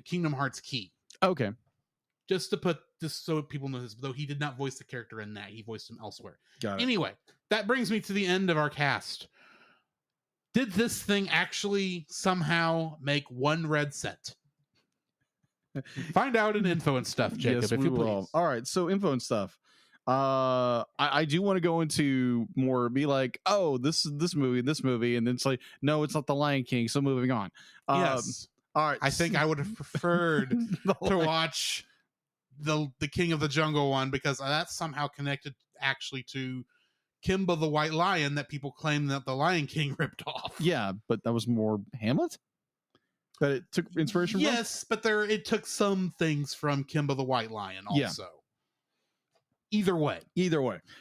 Kingdom Hearts Key. Okay. Just so people know this, though he did not voice the character in that, he voiced him elsewhere. Got it. Anyway, that brings me to the end of our cast. Did this thing actually somehow make one red cent? Find out in info and stuff, Jacob, yes, if you will. please. All right, so info and stuff. I do want to go into more, be like, oh, this movie, and then it's like, no, it's not The Lion King, so moving on. Yes. All right. I think I would have preferred to watch the King of the Jungle one, because that's somehow connected actually to Kimba the White Lion that people claim that the Lion King ripped off. Yeah, but that was more Hamlet that it took inspiration from? Yes, but it took some things from Kimba the White Lion also. Either way.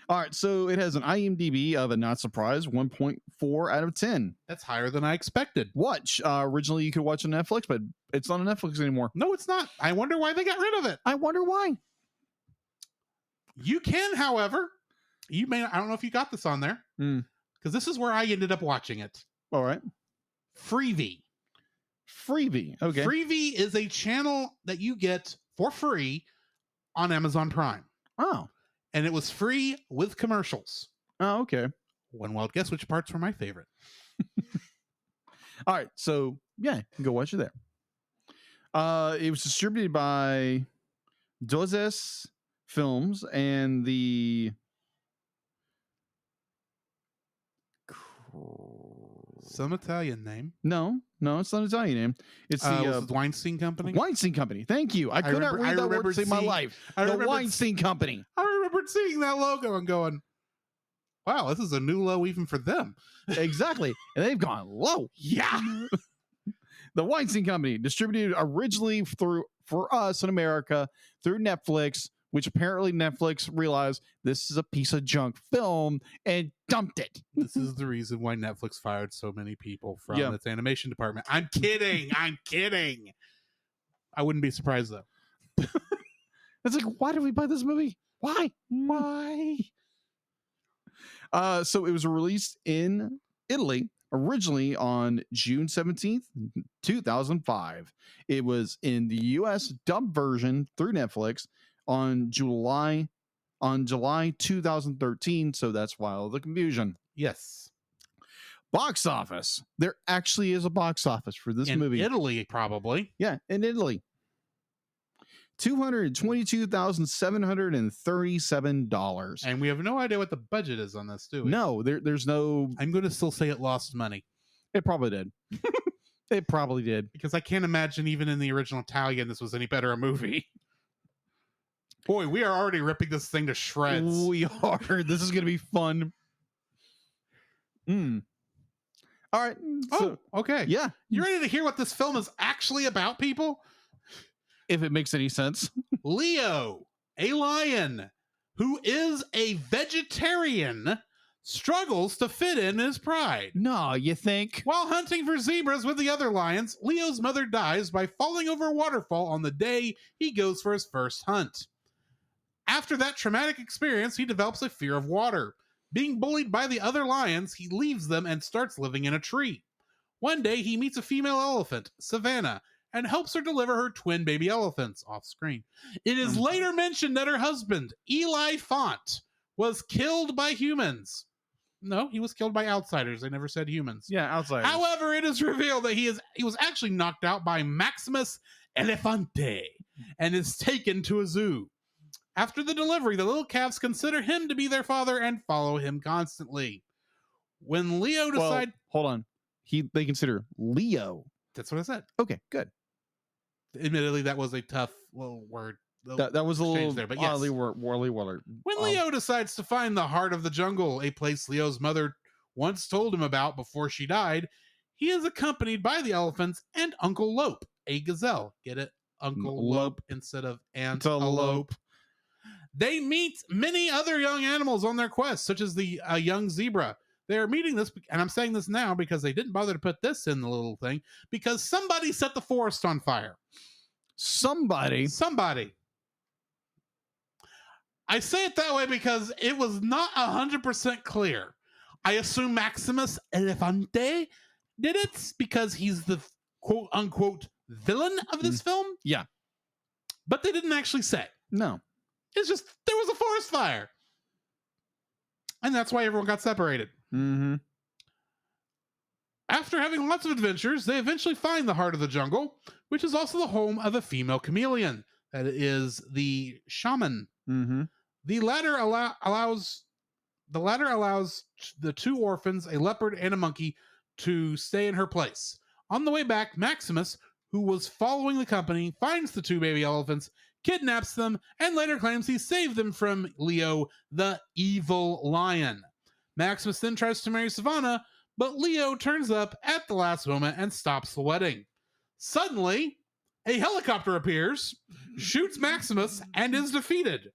All right, so it has an IMDb of, a not surprised, 1.4 out of 10. That's higher than I expected. Watch. Originally, you could watch on Netflix, but it's not on Netflix anymore. No, it's not. I wonder why they got rid of it. I wonder why. You can, however, I don't know if you got this on there, because this is where I ended up watching it. All right. Freevee. Okay. Freevee is a channel that you get for free on Amazon Prime. Oh. And it was free with commercials. Oh, okay. One wild guess which parts were my favorite. All right. So, yeah, you can go watch it there. It was distributed by Dozes Films and the... Some Italian name. No, it's not an Italian name. It's the Weinstein Company. Weinstein Company. Thank you. I could not read that word to save my life. The Weinstein Company. I remembered seeing that logo and going, wow, this is a new low even for them. Exactly. And they've gone low. Yeah. The Weinstein Company, distributed originally for us in America through Netflix, which apparently Netflix realized this is a piece of junk film and dumped it. This is the reason why Netflix fired so many people from its animation department. I'm kidding. I wouldn't be surprised, though. It's like, why did we buy this movie? Why? So it was released in Italy originally on June 17th, 2005. It was in the US dub version through Netflix on July 2013, so that's why all the confusion. Yes. Box office. There actually is a box office for this movie. In Italy, probably. Yeah, in Italy. $222,737. And we have no idea what the budget is on this, do we? No, there's no... I'm going to still say it lost money. It probably did. It probably did. Because I can't imagine even in the original Italian this was any better a movie. Boy, we are already ripping this thing to shreds. We are. This is going to be fun. All right. So, okay. Yeah. You ready to hear what this film is actually about, people? If it makes any sense. Leo, a lion who is a vegetarian, struggles to fit in his pride. No, you think? While hunting for zebras with the other lions, Leo's mother dies by falling over a waterfall on the day he goes for his first hunt. After that traumatic experience, he develops a fear of water. Being bullied by the other lions, he leaves them and starts living in a tree. One day, he meets a female elephant, Savannah, and helps her deliver her twin baby elephants off screen. It is later mentioned that her husband, Eli Font, was killed by humans. No, he was killed by outsiders. They never said humans. Yeah, outsiders. However, it is revealed that he was actually knocked out by Maximus Elefante and is taken to a zoo. After the delivery, the little calves consider him to be their father and follow him constantly. When Leo decides... Hold on. They consider Leo. That's what I said. Okay, good. Admittedly, that was a tough little word. That was a little there, but yes. Warley word. When Leo decides to find the heart of the jungle, a place Leo's mother once told him about before she died, he is accompanied by the elephants and Uncle Lope, a gazelle. Get it? Uncle Lope instead of antelope. They meet many other young animals on their quest, such as the young zebra. They are meeting this, and I'm saying this now because they didn't bother to put this in the little thing, because somebody set the forest on fire. Somebody. I say it that way because it was not 100% clear. I assume Maximus Elefante did it because he's the quote-unquote villain of this film. Yeah. But they didn't actually say. No. It's just, there was a forest fire. And that's why everyone got separated. Mm-hmm. After having lots of adventures, they eventually find the heart of the jungle, which is also the home of a female chameleon. That is the shaman. Mm-hmm. The latter allows the two orphans, a leopard and a monkey, to stay in her place. On the way back, Maximus, who was following the company, finds the two baby elephants, kidnaps them, and later claims he saved them from Leo, the evil lion. Maximus then tries to marry Savannah, but Leo turns up at the last moment and stops the wedding. Suddenly, a helicopter appears, shoots Maximus, and is defeated.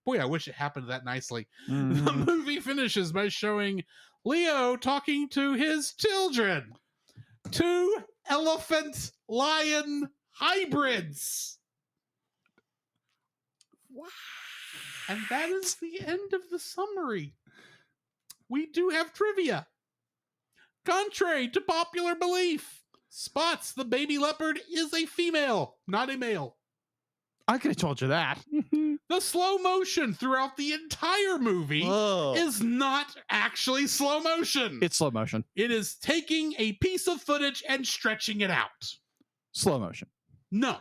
Boy, I wish it happened that nicely. Mm-hmm. The movie finishes by showing Leo talking to his children. Two elephant-lion hybrids. Wow. And that is the end of the summary. We do have trivia. Contrary to popular belief, Spots, the baby leopard, is a female, not a male. I could have told you that. The slow motion throughout the entire movie is not actually slow motion. It's slow motion. It is taking a piece of footage and stretching it out. Slow motion. No,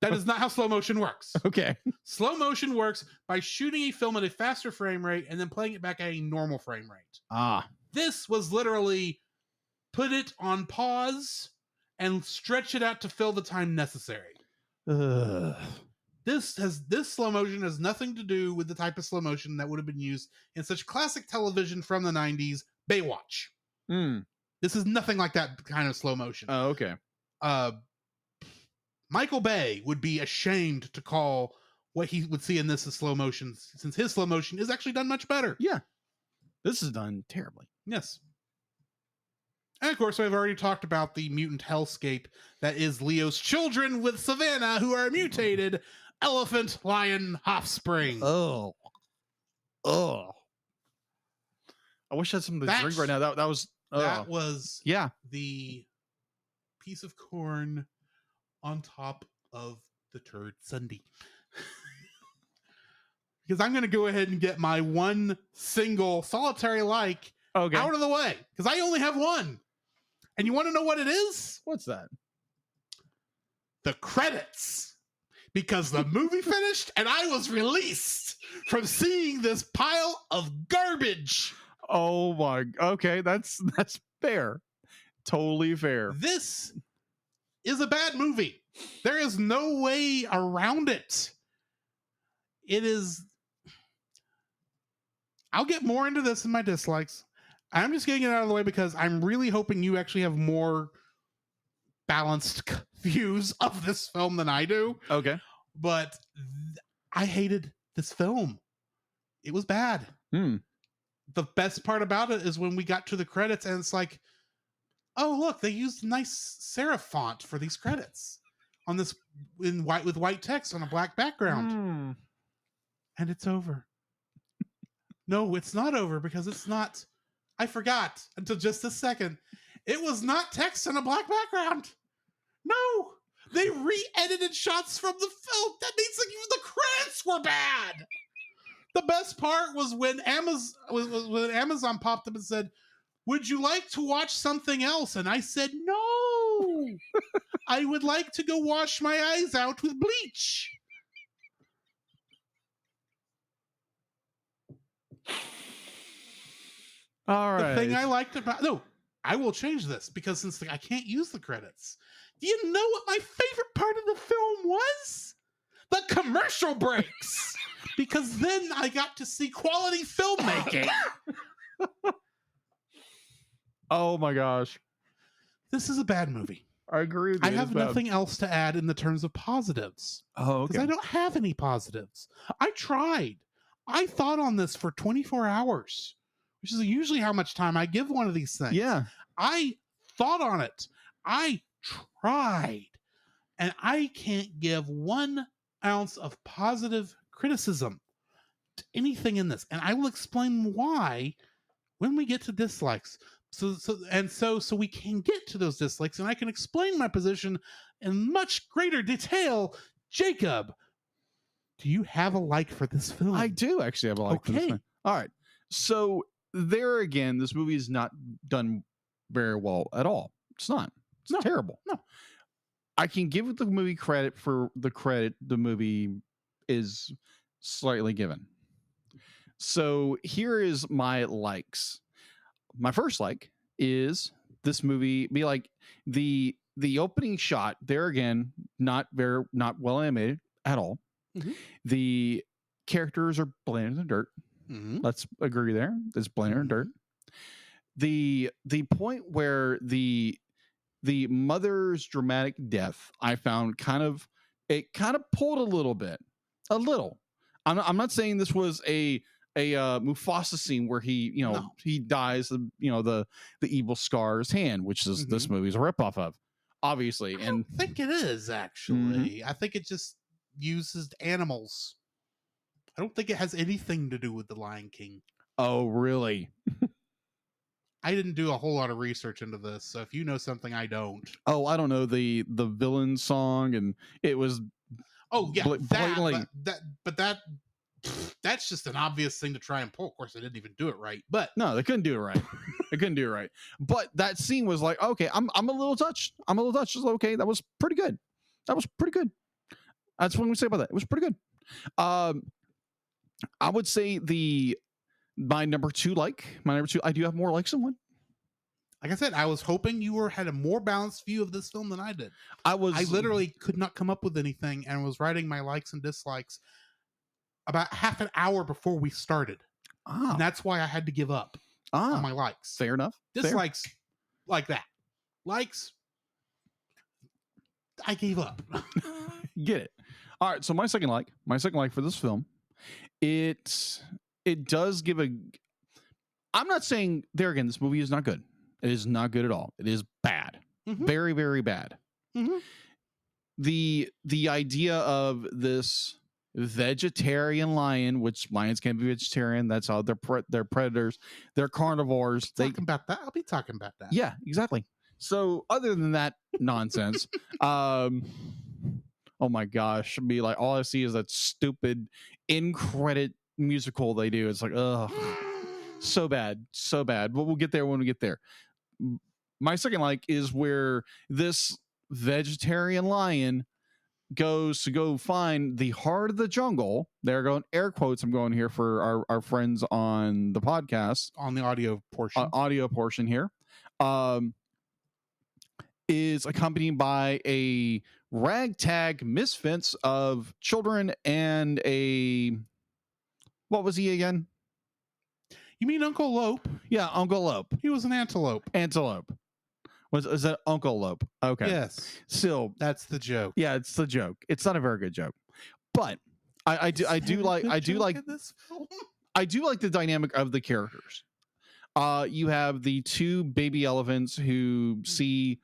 that is not how slow motion works. Okay. Slow motion works by shooting a film at a faster frame rate and then playing it back at a normal frame rate. Ah. This This was literally put it on pause and stretch it out to fill the time necessary. This slow motion has nothing to do with the type of slow motion that would have been used in such classic television from the 90s, Baywatch. This is nothing like that kind of slow motion. Oh, okay. Michael Bay would be ashamed to call what he would see in this as slow motion, since his slow motion is actually done much better. Yeah. This is done terribly. Yes. And of course, I've already talked about the mutant hellscape that is Leo's children with Savannah, who are mutated elephant lion offspring. Oh. I wish I had something to drink right now. That was yeah, the piece of corn on top of the turd sundae. Because I'm going to go ahead and get my one single solitary like out of the way, because I only have one. And you want to know what it is? What's that? The credits. Because the movie finished and I was released from seeing this pile of garbage. Oh my. Okay, that's fair. Totally fair. This is a bad movie. There is no way around it. It is. I'll get more into this in my dislikes. I'm just getting it out of the way because I'm really hoping you actually have more balanced views of this film than I do. Okay. But I hated this film. It was bad. The best part about it is when we got to the credits and it's like, oh, look, they used nice serif font for these credits on this in white with white text on a black background. And it's over. No, it's not over because it's not. I forgot until just a second. It was not text on a black background. No, they re-edited shots from the film. That means like even the credits were bad. The best part was when Amazon popped up and said, "Would you like to watch something else?" And I said, "No, I would like to go wash my eyes out with bleach." All right. The thing I liked about I will change this because since I can't use the credits. Do you know what my favorite part of the film was? The commercial breaks. Because then I got to see quality filmmaking. Oh my gosh. This is a bad movie. I agree with you. I have nothing else to add in the terms of positives. Oh, Because I don't have any positives. I tried. I thought on this for 24 hours, which is usually how much time I give one of these things. Yeah. I thought on it. I tried. And I can't give 1 ounce of positive criticism to anything in this. And I will explain why when we get to dislikes. So we can get to those dislikes and I can explain my position in much greater detail. Jacob, do you have a like for this film? I do actually have a like for this film. All right. So there again, this movie is not done very well at all. It's not. It's terrible. No. I can give the movie credit for the credit the movie is slightly given. So here is my likes. My first like is this movie be like the opening shot there again, not well animated at all. Mm-hmm. The characters are blended in the dirt. Mm-hmm. Let's agree there. It's blended in dirt. The point where the mother's dramatic death, I found kind of pulled a little bit. A little. I'm not saying this was a Mufasa scene where he he dies the evil Scar's hand, which is this movie's a ripoff of, obviously. I don't think it is actually. I think it just uses animals. I don't think it has anything to do with the Lion King. Oh, really? I didn't do a whole lot of research into this, so if you know something I don't. Oh, I don't know the villain song, and it was blatantly that's just an obvious thing to try and pull. Of course, they didn't even do it right, but no, they couldn't do it right. They couldn't do it right. But that scene was like, okay, I'm a little touched. I'm a little touched. It's okay, that was pretty good. That's what we say about that. It was pretty good. I would say my number two, I do have more likes than one. Like I said, I was hoping you had a more balanced view of this film than I did. I literally could not come up with anything and was writing my likes and dislikes about half an hour before we started. And that's why I had to give up on my likes. Fair enough. Dislikes like that. Likes, I gave up. Get it. All right, so my second like for this film, it does give I'm not saying there again, this movie is not good. It is not good at all. It is bad. Mm-hmm. Very, very bad. Mm-hmm. The idea of this vegetarian lion, which lions can't be vegetarian. That's how they're predators. They're carnivores. I'll be talking about that. Yeah, exactly. So other than that nonsense, oh my gosh, be like all I see is that stupid in credit musical they do. It's like, ugh, so bad. But we'll get there when we get there. My second like is where this vegetarian lion goes to go find the heart of the jungle. They're going air quotes. I'm going here for our friends on the podcast on the audio portion here. Is accompanied by a ragtag misfits of children and what was he again? You mean Uncle Lope? Yeah, Uncle Lope. He was an antelope. Is that Uncle Lope? Okay. Yes. So that's the joke. Yeah, it's the joke. It's not a very good joke, but I do like the dynamic of the characters. You have the two baby elephants who see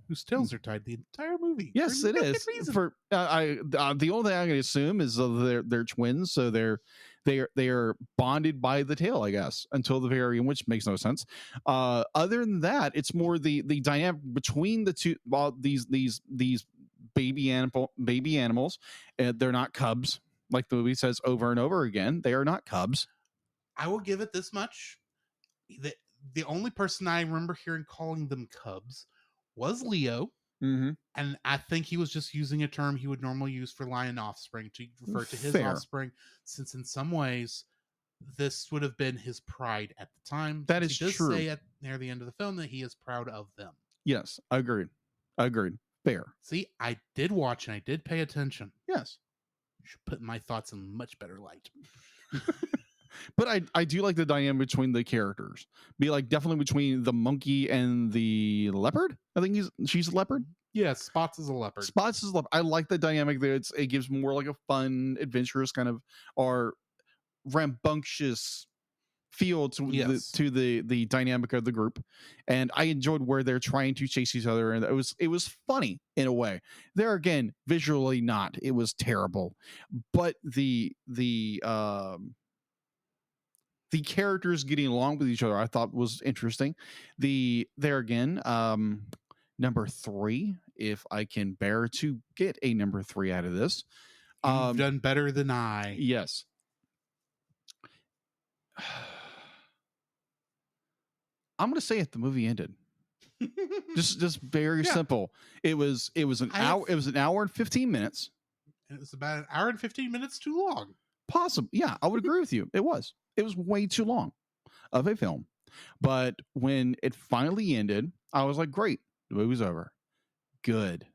Whose tails are tied the entire movie. Yes, for it no good is. reason. For the only thing I can assume is they're twins, so they are bonded by the tail, I guess, until the very end, which makes no sense. Other than that, it's more the dynamic between the two. Well, these baby animals, they're not cubs, like the movie says over and over again. They are not cubs. I will give it this much. The only person I remember hearing calling them cubs was Leo. Mm-hmm. And I think he was just using a term he would normally use for lion offspring to refer to his Fair. offspring, since in some ways this would have been his pride at the time. That Since is he does true. say near the end of the film that he is proud of them. Yes, agreed. Fair. See, I did watch and I did pay attention. Yes. You should put my thoughts in much better light. But I do like the dynamic between the characters. Be like definitely between the monkey and the leopard. I think she's a leopard. Yeah, Spots is a leopard. Spots is leopard. I like the dynamic there. It gives more like a fun, adventurous kind of or rambunctious feel to the dynamic of the group. And I enjoyed where they're trying to chase each other, and it was funny in a way. There again, visually not. It was terrible. But the characters getting along with each other, I thought was interesting. There again, number 3, if I can bear to get a number 3 out of this. You've done better than I. Yes. I'm going to say it. The movie ended. just very simple. It was an hour. It was an hour and 15 minutes. And it was about an hour and 15 minutes too long. Possible. Yeah, I would agree with you. It was way too long of a film. But when it finally ended, I was like, great, the movie's over. Good.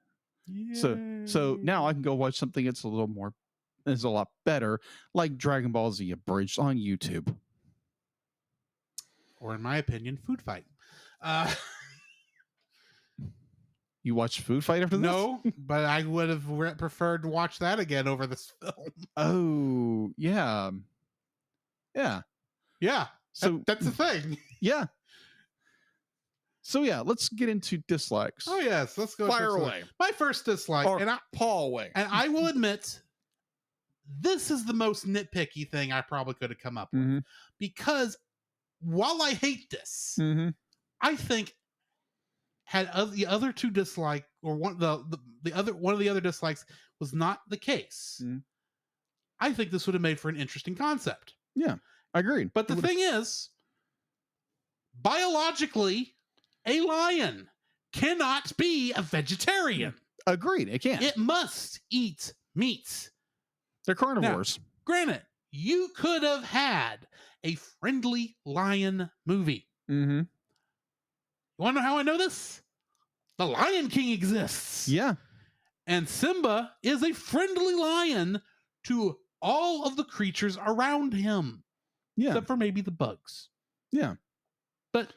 Yay. So now I can go watch something that's a lot better, like Dragon Ball Z Abridged on YouTube. Or in my opinion, Food Fight. You watched Food Fight after this? No, but I would have preferred to watch that again over this film. Oh, yeah. Yeah. Yeah. So that's the thing. Yeah. So yeah, let's get into dislikes. Oh yes, let's go. Fire away. My first dislike, Or Paul away. And I will admit, this is the most nitpicky thing I probably could have come up with, because while I hate this, I think had the other two dislike, or one of the other dislikes was not the case. I think this would have made for an interesting concept. Yeah, I agreed. But the thing is, biologically, a lion cannot be a vegetarian. Agreed. It can't. It must eat meat. They're carnivores. Now, granted, you could have had a friendly lion movie. You want to know how I know this? The Lion King exists. Yeah. And Simba is a friendly lion to all of the creatures around him. Yeah. Except for maybe the bugs. Yeah. But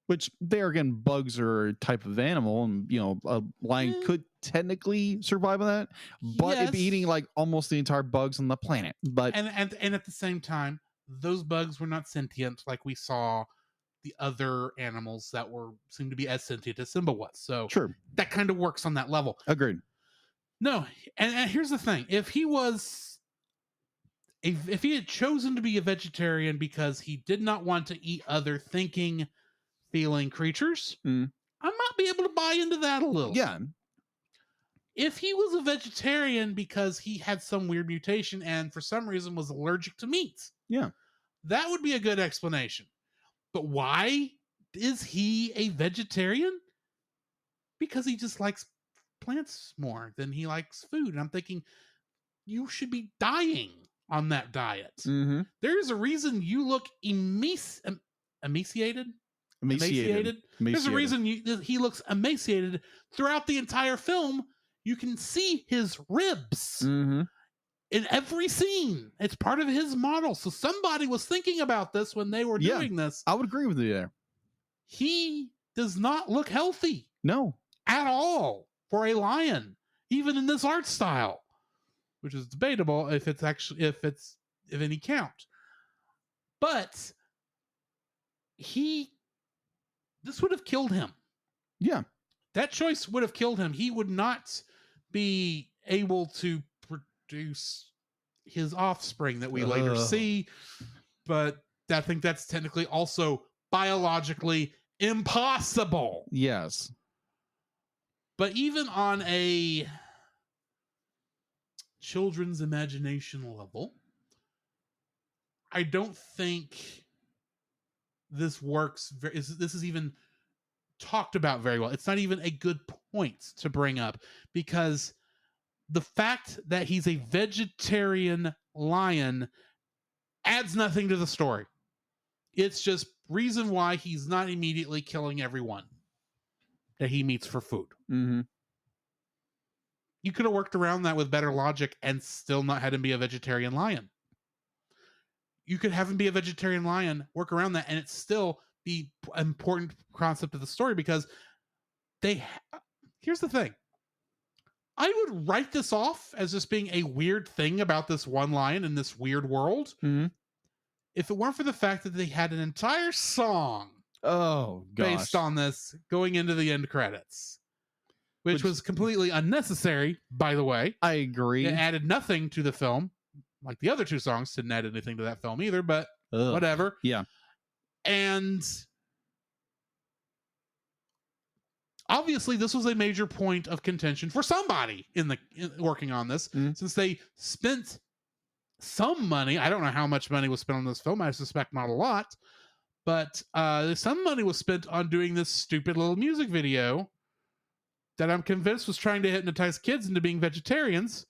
which there again, bugs are a type of animal, and a lion could technically survive on that, but it'd be eating like almost the entire bugs on the planet. But and at the same time, those bugs were not sentient like we saw the other animals that seemed to be as sentient as Simba was. So sure, that kind of works on that level. Agreed. No, and here's the thing: if he had chosen to be a vegetarian because he did not want to eat other thinking, feeling creatures, I might be able to buy into that a little. Yeah. If he was a vegetarian because he had some weird mutation and for some reason was allergic to meat, that would be a good explanation. But why is he a vegetarian? Because he just likes plants more than he likes food. And I'm thinking, you should be dying on that diet. There's a reason you look emaciated. There's a reason he looks emaciated throughout the entire film. You can see his ribs in every scene. It's part of his model. So somebody was thinking about this when they were doing this. I would agree with you there. He does not look healthy. No. At all for a lion, even in this art style, which is debatable if it's any count. But this would have killed him. Yeah. that choice would have killed him. He would not be able to produce his offspring that we later see. But I think that's technically also biologically impossible. Yes. But even on a children's imagination level, I don't think this works. This is even talked about very well. It's not even a good point to bring up, because the fact that he's a vegetarian lion adds nothing to the story. It's just reason why he's not immediately killing everyone that he meets for food. Mm-hmm. You could have worked around that with better logic and still not had him be a vegetarian lion. You could have him be a vegetarian lion, work around that, and it still be an important concept of the story, because here's the thing. I would write this off as just being a weird thing about this one lion in this weird world. Mm-hmm. If it weren't for the fact that they had an entire song based on this going into the end credits, which was completely unnecessary, by the way. I agree. It added nothing to the film. Like the other two songs didn't add anything to that film either, but whatever. Yeah. And obviously this was a major point of contention for somebody in working on this, since they spent some money. I don't know how much money was spent on this film. I suspect not a lot, but some money was spent on doing this stupid little music video that I'm convinced was trying to hypnotize kids into being vegetarians,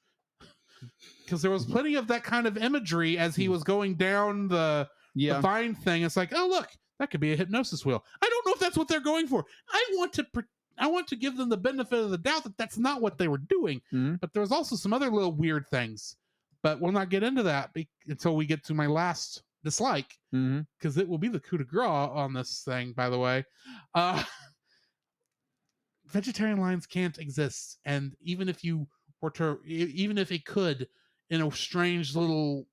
because there was plenty of that kind of imagery as he was going down the vine thing. It's like, oh, look, that could be a hypnosis wheel. I don't know if that's what they're going for. I want to give them the benefit of the doubt that that's not what they were doing. But there was also some other little weird things, but we'll not get into that until we get to my last dislike, because it will be the coup de grace on this thing, by the way. Vegetarian lions can't exist, and even if it could, in a strange little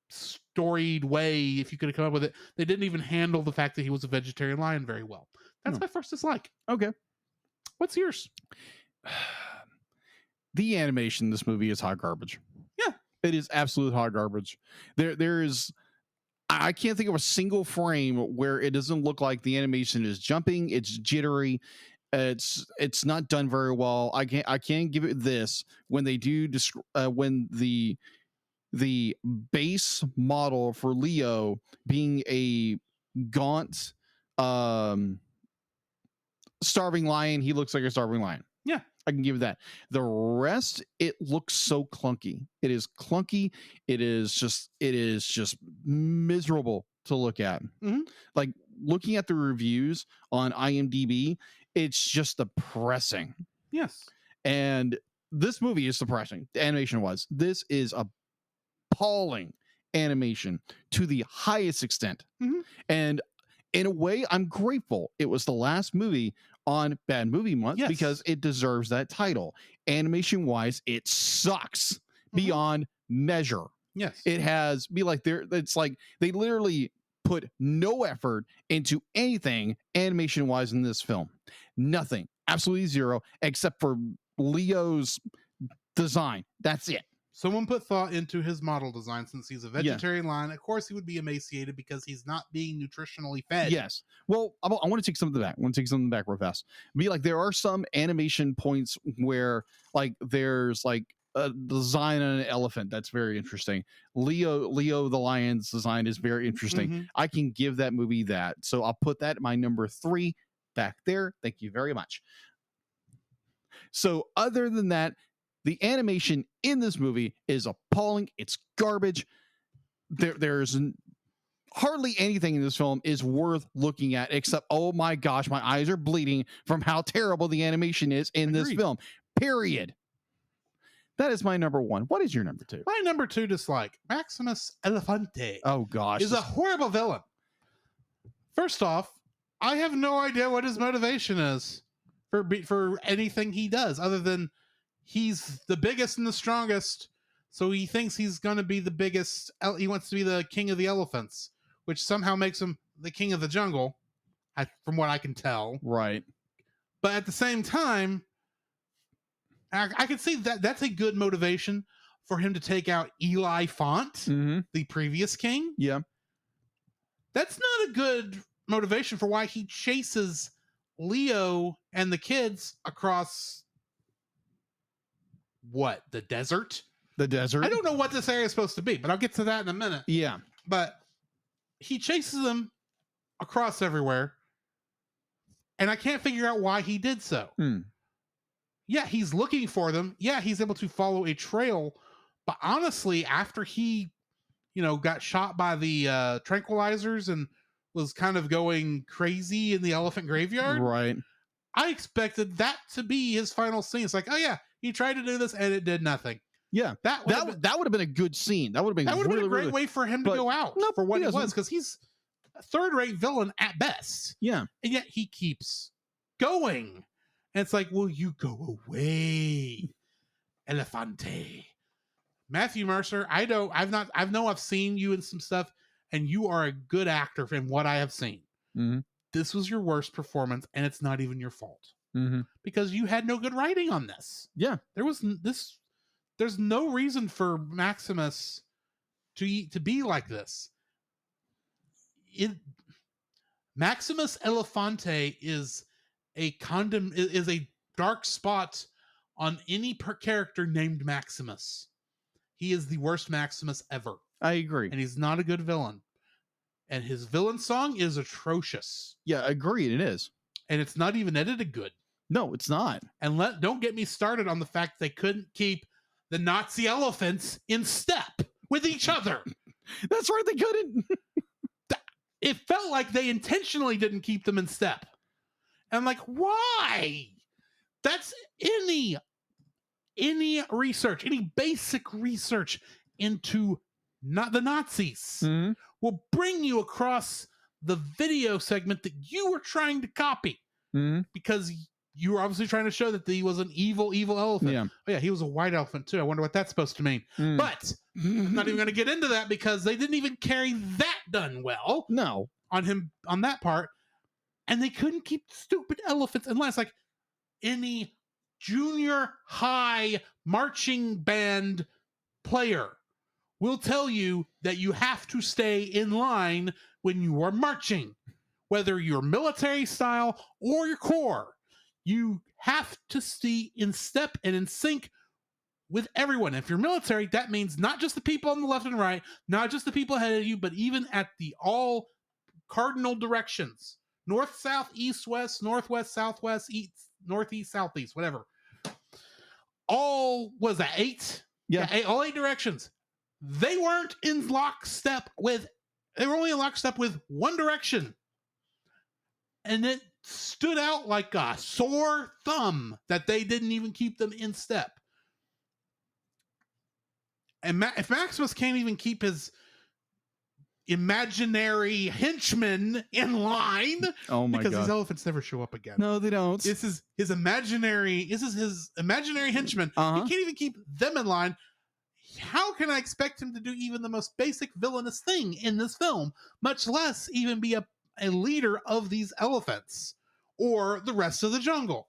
storied way, if you could have come up with it, they didn't even handle the fact that he was a vegetarian lion very well. That's my first dislike. Okay. What's yours? The animation in this movie is hot garbage. Yeah. It is absolute hot garbage. I can't think of a single frame where it doesn't look like the animation is jumping. It's jittery. It's not done very well. I can't give it this when they do when the base model for Leo being a gaunt starving lion, he looks like a starving lion. Yeah, I can give it that. The rest, it looks so clunky. It is clunky. It is just miserable to look at. Like looking at the reviews on IMDb, it's just depressing. Yes. And this movie is depressing. The animation was. This is appalling animation to the highest extent. And in a way, I'm grateful it was the last movie on Bad Movie Month, because it deserves that title. Animation wise, it sucks beyond measure. Yes. It has it's like they literally put no effort into anything animation wise in this film. Nothing. Absolutely zero, except for Leo's design. That's it. Someone put thought into his model design. Since he's a vegetarian lion, of course he would be emaciated because he's not being nutritionally fed. Yes. Well, I want to take something back. Real fast. There are some animation points where like there's like a design on an elephant that's very interesting. Leo the lion's design is very interesting. I can give that movie that. So I'll put that at my number 3 back there. Thank you very much. So other than that, the animation in this movie is appalling. It's garbage. There's hardly anything in this film is worth looking at, except, oh my gosh, my eyes are bleeding from how terrible the animation is in this film. Period. That is my number 1. What is your number 2? My number 2 dislike, Maximus Elefante. Oh gosh. Is a horrible villain. First off, I have no idea what his motivation is for anything he does, other than he's the biggest and the strongest, so he thinks he's going to be the biggest. He wants to be the king of the elephants, which somehow makes him the king of the jungle, from what I can tell. Right. But at the same time, I can see that that's a good motivation for him to take out Eli Font, Mm-hmm. the previous king. Yeah. That's not a good motivation for why he chases Leo and the kids across the desert? The desert. I don't know what this area is supposed to be, but I'll get to that in a minute. Yeah. But he chases them across everywhere, and I can't figure out why he did so. Yeah, he's looking for them. Yeah, he's able to follow a trail. But honestly, after he, got shot by the tranquilizers and was kind of going crazy in the elephant graveyard, Right. I expected that to be his final scene. It's like, oh yeah, he tried to do this and it did nothing. Yeah. That would have been a good scene. That would have been a great way for him to go out for what he was, because he's a third-rate villain at best. Yeah. And yet he keeps going. And it's like, will you go away, Elefante? Matthew Mercer, I've seen you in some stuff, and you are a good actor in what I have seen. Mm-hmm. This was your worst performance, and it's not even your fault. Mm-hmm. Because you had no good writing on this. Yeah. There's no reason for Maximus to be like this. Maximus Elefante is a dark spot on any character named Maximus. He is the worst Maximus ever. I agree. And he's not a good villain. And his villain song is atrocious. Yeah, agreed. It is. And it's not even edited good. No, it's not. And don't get me started on the fact they couldn't keep the Nazi elephants in step with each other. That's right, they couldn't. It felt like they intentionally didn't keep them in step. And I'm like, why? That's any research, any basic research into not the Nazis will bring you across the video segment that you were trying to copy, because you were obviously trying to show that he was an evil elephant. Yeah. Oh yeah, he was a white elephant too. I wonder what that's supposed to mean. But I'm not even going to get into that, because they didn't even carry that done well. No. On that part. And they couldn't keep stupid elephants unless, like, any junior high marching band player will tell you that you have to stay in line when you are marching, whether you're military style or your corps. You have to stay in step and in sync with everyone. If you're military, that means not just the people on the left and right, not just the people ahead of you, but even at the all cardinal directions. North, south, east, west, northwest, southwest, east, northeast, southeast, whatever. All, was that 8? Yeah. All 8 directions. They weren't in lockstep they were only in lockstep with one direction. And it stood out like a sore thumb that they didn't even keep them in step. And if Maximus can't even keep his imaginary henchmen in line, Oh my because god, these elephants never show up again. no, they don't. This is his imaginary henchmen. He can't even keep them in line. How can I expect him to do even the most basic villainous thing in this film, much less even be a leader of these elephants or the rest of the jungle?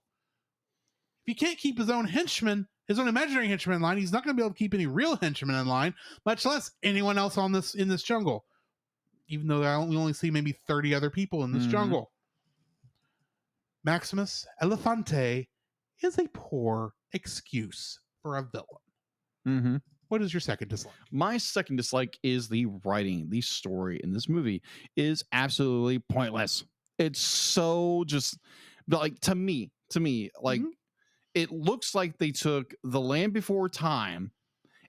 If he can't keep his own henchmen, his own imaginary henchmen in line, he's not going to be able to keep any real henchmen in line, much less anyone else in this jungle. Even though we only see maybe 30 other people in this jungle. Maximus Elefante is a poor excuse for a villain. What is your second dislike? My second dislike is the writing. The story in this movie is absolutely pointless. It's so just, like, to me, like, it looks like they took The Land Before Time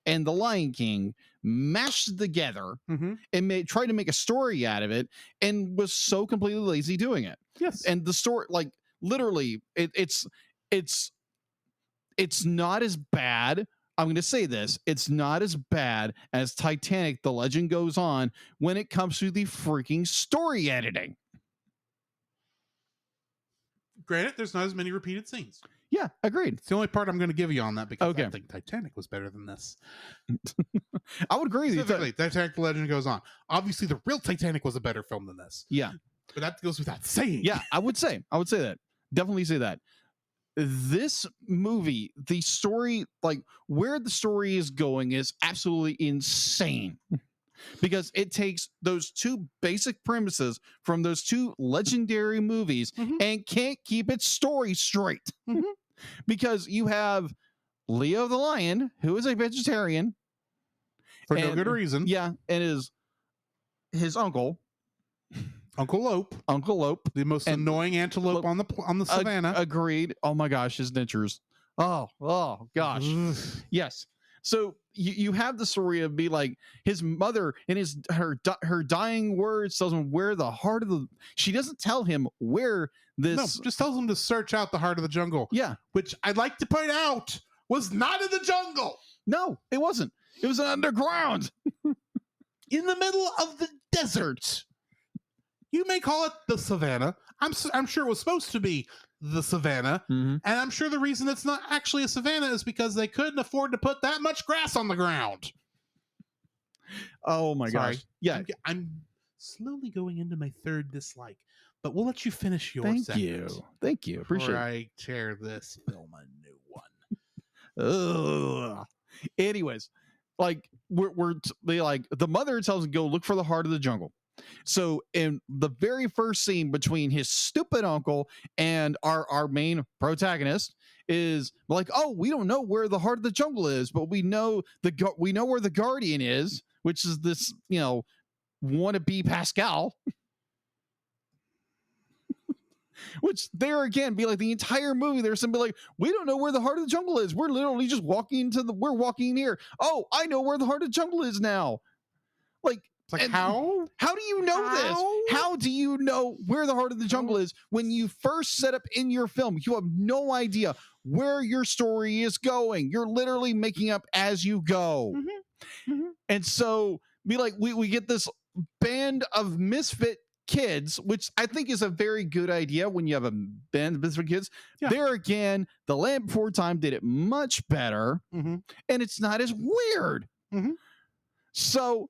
and The Lion King, mashed it together, and tried to make a story out of it, and was so completely lazy doing it. Yes. And the story, like, literally, it's not as bad. I'm going to say this. It's not as bad as Titanic, The Legend Goes On, when it comes to the freaking story editing. Granted, there's not as many repeated scenes. Yeah, agreed. It's the only part I'm going to give you on that, because I think Titanic was better than this. I would agree with you. Specifically, Titanic, The Legend Goes On. Obviously, the real Titanic was a better film than this. Yeah. But that goes without saying. Yeah, I would say that. Definitely say that. this movie, the story, like where the story is going, is absolutely insane. Because it takes those two basic premises from those two legendary movies and can't keep its story straight. Because you have Leo the lion, who is a vegetarian For no good reason. Yeah, and his uncle, Uncle Lope, the most annoying antelope on the savannah. Agreed. Oh my gosh, his dentures. Oh gosh. Yes. So you have the story of be like his mother and her dying words tells him where the heart of the. She doesn't tell him where this. No, just tells him to search out the heart of the jungle. Yeah, which I'd like to point out was not in the jungle. No, it wasn't. It was underground, in the middle of the desert. You may call it the savannah. I'm sure it was supposed to be the savannah, and I'm sure the reason it's not actually a savannah is because they couldn't afford to put that much grass on the ground. Oh my gosh! Yeah, I'm slowly going into my third dislike, but we'll let you finish your Thank segment. Thank you. Appreciate it. Before I tear this film a new one. Ugh. Anyways, like they like the mother tells him go look for the heart of the jungle. So in the very first scene between his stupid uncle and our main protagonist is like, oh, we don't know where the heart of the jungle is, but we know where the guardian is, which is this, wannabe Pascal. Which there again be like the entire movie. There's somebody like, we don't know where the heart of the jungle is. We're literally just we're walking near. Oh, I know where the heart of the jungle is now. Like how? How do you know this? How do you know where the heart of the jungle is when you first set up in your film? You have no idea where your story is going. You're literally making up as you go. And so be like, we get this band of misfit kids, which I think is a very good idea when you have a band of misfit kids. Yeah. There again, The Land Before Time did it much better, and it's not as weird. So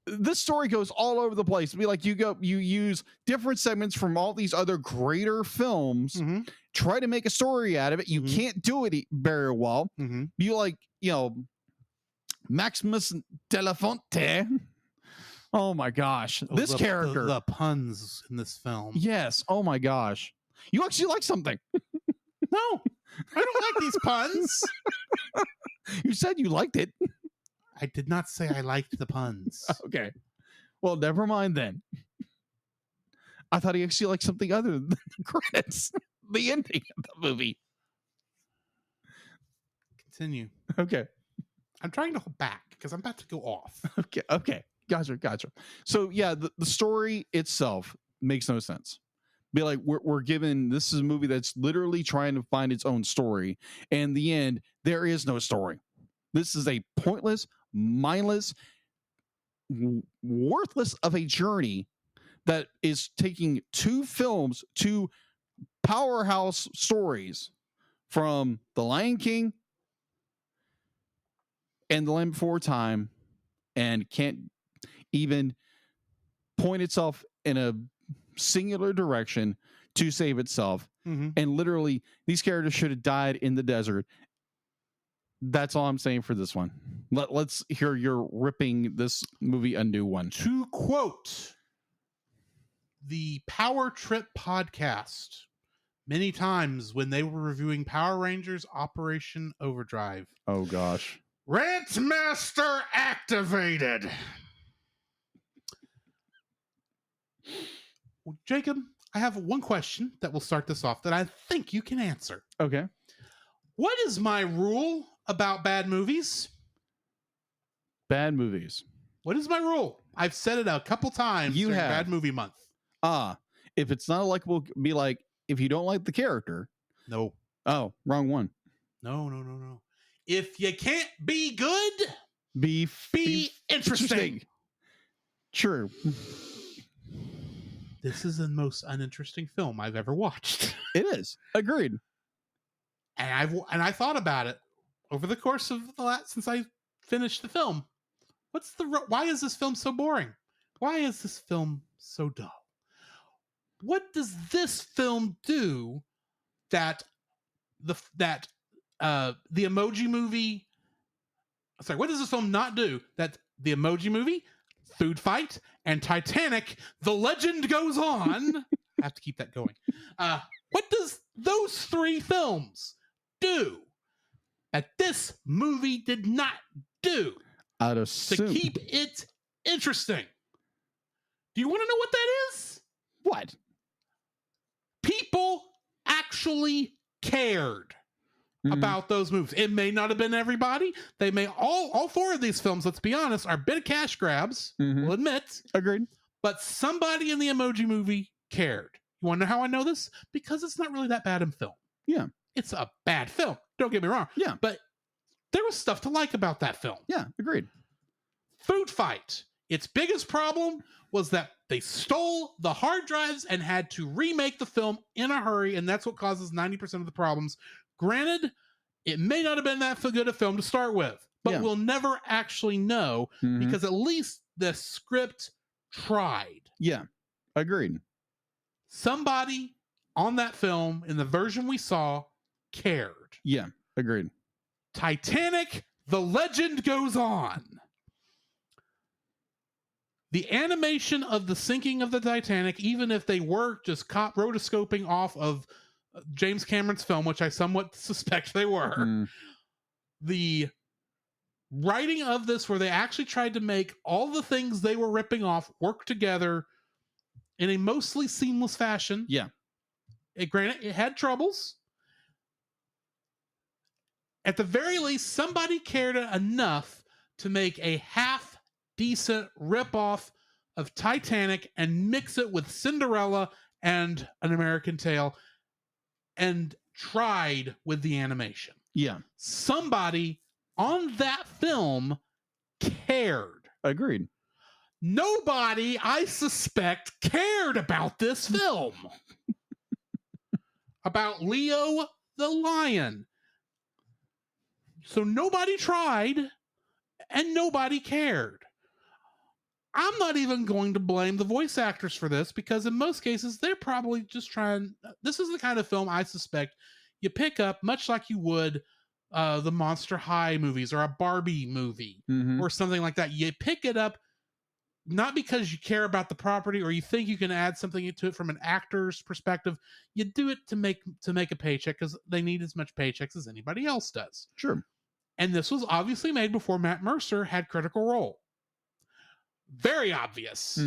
this story goes all over the place. Be like, you use different segments from all these other greater films, try to make a story out of it. You can't do it very well. You like, Maximus Delafonte. Oh my gosh, this character. The puns in this film. Yes. Oh my gosh, you actually like something. No, I don't like these puns. You said you liked it. I did not say I liked the puns. Okay. Well, never mind then. I thought he actually liked something other than the credits, the ending of the movie. Continue. Okay. I'm trying to hold back because I'm about to go off. Okay. Gotcha. So yeah, the story itself makes no sense. Be like, we're given, this is a movie that's literally trying to find its own story. And in the end, there is no story. This is a pointless, mindless, worthless of a journey that is taking two powerhouse stories from The Lion King and The Land Before Time, and can't even point itself in a singular direction to save itself. And literally, these characters should have died in the desert. That's all I'm saying for this one. Let's hear your ripping this movie a new one. To quote the Power Trip podcast many times when they were reviewing Power Rangers Operation Overdrive. Oh gosh. Rant Master activated. Well, Jacob, I have one question that will start this off that I think you can answer. Okay. What is my rule about bad movies? Bad movies. What is my rule? I've said it a couple times during Bad Movie Month. If it's not a likable, be like, if you don't like the character. No. Oh, wrong one. No. If you can't be good, be interesting. True. This is the most uninteresting film I've ever watched. It is. Agreed. And I thought about it over the course of since I finished the film. Why is this film so boring? Why is this film so dull? What does this film do that the Emoji Movie. Sorry, what does this film not do? That the Emoji Movie, Food Fight, and Titanic, The Legend Goes On. I have to keep that going. What does those 3 films do that this movie did not do I'd to assume. keep it interesting? Do you want to know what that is? What? People actually cared about those movies. It may not have been everybody. They may all 4 of these films, let's be honest, are a bit of cash grabs. We'll admit. Agreed. But somebody in the Emoji Movie cared. You want to know how I know this? Because it's not really that bad in film. Yeah. It's a bad film. Don't get me wrong. Yeah. But there was stuff to like about that film. Yeah. Agreed. Food Fight. Its biggest problem was that they stole the hard drives and had to remake the film in a hurry, and that's what causes 90% of the problems. Granted, it may not have been that good a film to start with, but we'll never actually know because at least the script tried. Yeah. Agreed. Somebody on that film, in the version we saw, cared. Yeah. Agreed. Titanic, The Legend Goes On. The animation of the sinking of the Titanic, even if they were just rotoscoping off of James Cameron's film, which I somewhat suspect they were, the writing of this, where they actually tried to make all the things they were ripping off work together in a mostly seamless fashion. Yeah. Granted, it had troubles. At the very least, somebody cared enough to make a half-decent ripoff of Titanic and mix it with Cinderella and An American Tail and tried with the animation. Yeah. Somebody on that film cared. Agreed. Nobody, I suspect, cared about this film. About Leo the lion. So nobody tried and nobody cared. I'm not even going to blame the voice actors for this, because in most cases, they're probably just trying. This is the kind of film I suspect you pick up much like you would the Monster High movies or a Barbie movie or something like that. You pick it up not because you care about the property or you think you can add something to it from an actor's perspective. You do it to make a paycheck because they need as much paychecks as anybody else does. Sure. And this was obviously made before Matt Mercer had Critical Role. Very obvious.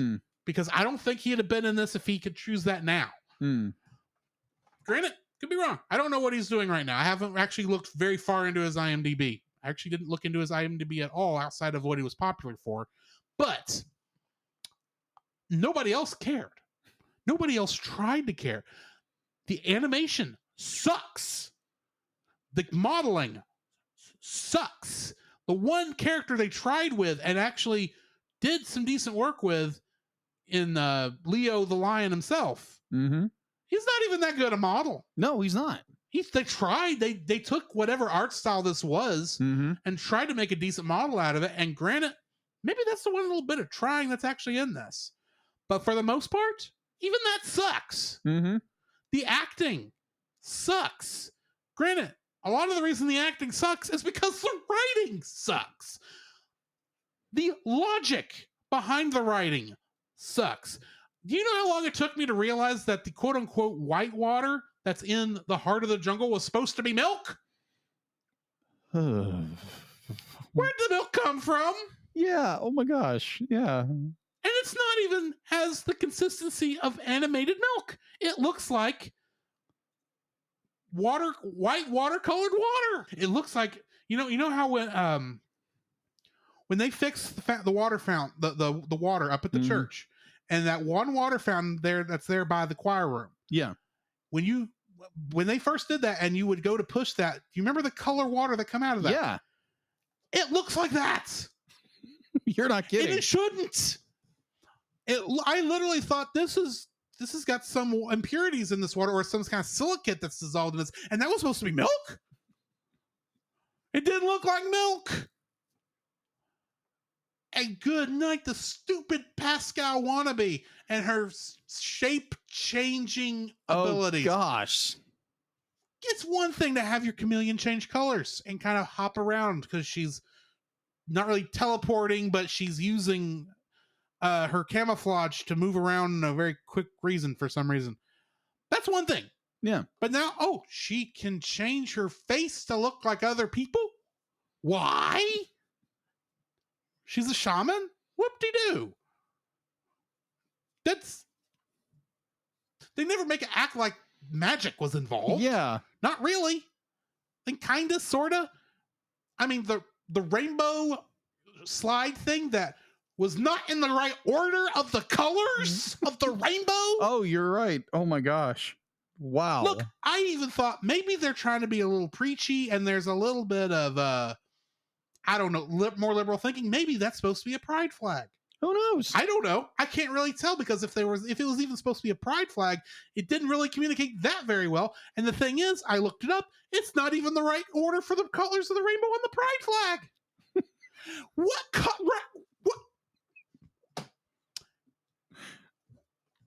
Because I don't think he'd have been in this if he could choose that now. Granted, could be wrong. I don't know what he's doing right now. I haven't actually looked very far into his IMDb. I actually didn't look into his IMDb at all outside of what he was popular for. But nobody else cared. Nobody else tried to care. The animation sucks. The modeling sucks. The one character they tried with and actually did some decent work with in Leo the lion himself. He's not even that good a model. No, he's not. They tried. They took whatever art style this was and tried to make a decent model out of it. And granted, maybe that's the one little bit of trying that's actually in this. But for the most part, even that sucks. The acting sucks. Granted, a lot of the reason the acting sucks is because the writing sucks. The logic behind the writing sucks. Do you know how long it took me to realize that the quote-unquote white water that's in the heart of the jungle was supposed to be milk? Where'd the milk come from? Yeah. Oh my gosh. Yeah. And it's not even has the consistency of animated milk. It looks like white watercolored water. It looks like, you know how when they fix the water fountain, the water up at the church, and that one water fountain that's there by the choir room. Yeah. When they first did that and you would go to push that, do you remember the color water that come out of that? Yeah. It looks like that. You're not kidding. And it shouldn't. I literally thought this has got some impurities in this water or some kind of silicate that's dissolved in this, and that was supposed to be milk. It didn't look like milk. And good night, the stupid Pascal wannabe and her shape changing abilities. Oh gosh. it's one thing to have your chameleon change colors and kind of hop around because she's not really teleporting, but she's using her camouflage to move around in a very quick reason for some reason. That's one thing. Yeah. But now, she can change her face to look like other people? Why? She's a shaman? Whoop-de-doo. They never make it act like magic was involved. Yeah. Not really. And kinda, sorta. I mean, the rainbow slide thing that was not in the right order of the colors of the rainbow. Oh, you're right. Oh my gosh. Wow. Look, I even thought maybe they're trying to be a little preachy and there's a little bit of, I don't know, more liberal thinking. Maybe that's supposed to be a pride flag. Who knows? I don't know. I can't really tell because if it was even supposed to be a pride flag, it didn't really communicate that very well. And the thing is, I looked it up. It's not even the right order for the colors of the rainbow on the pride flag. What?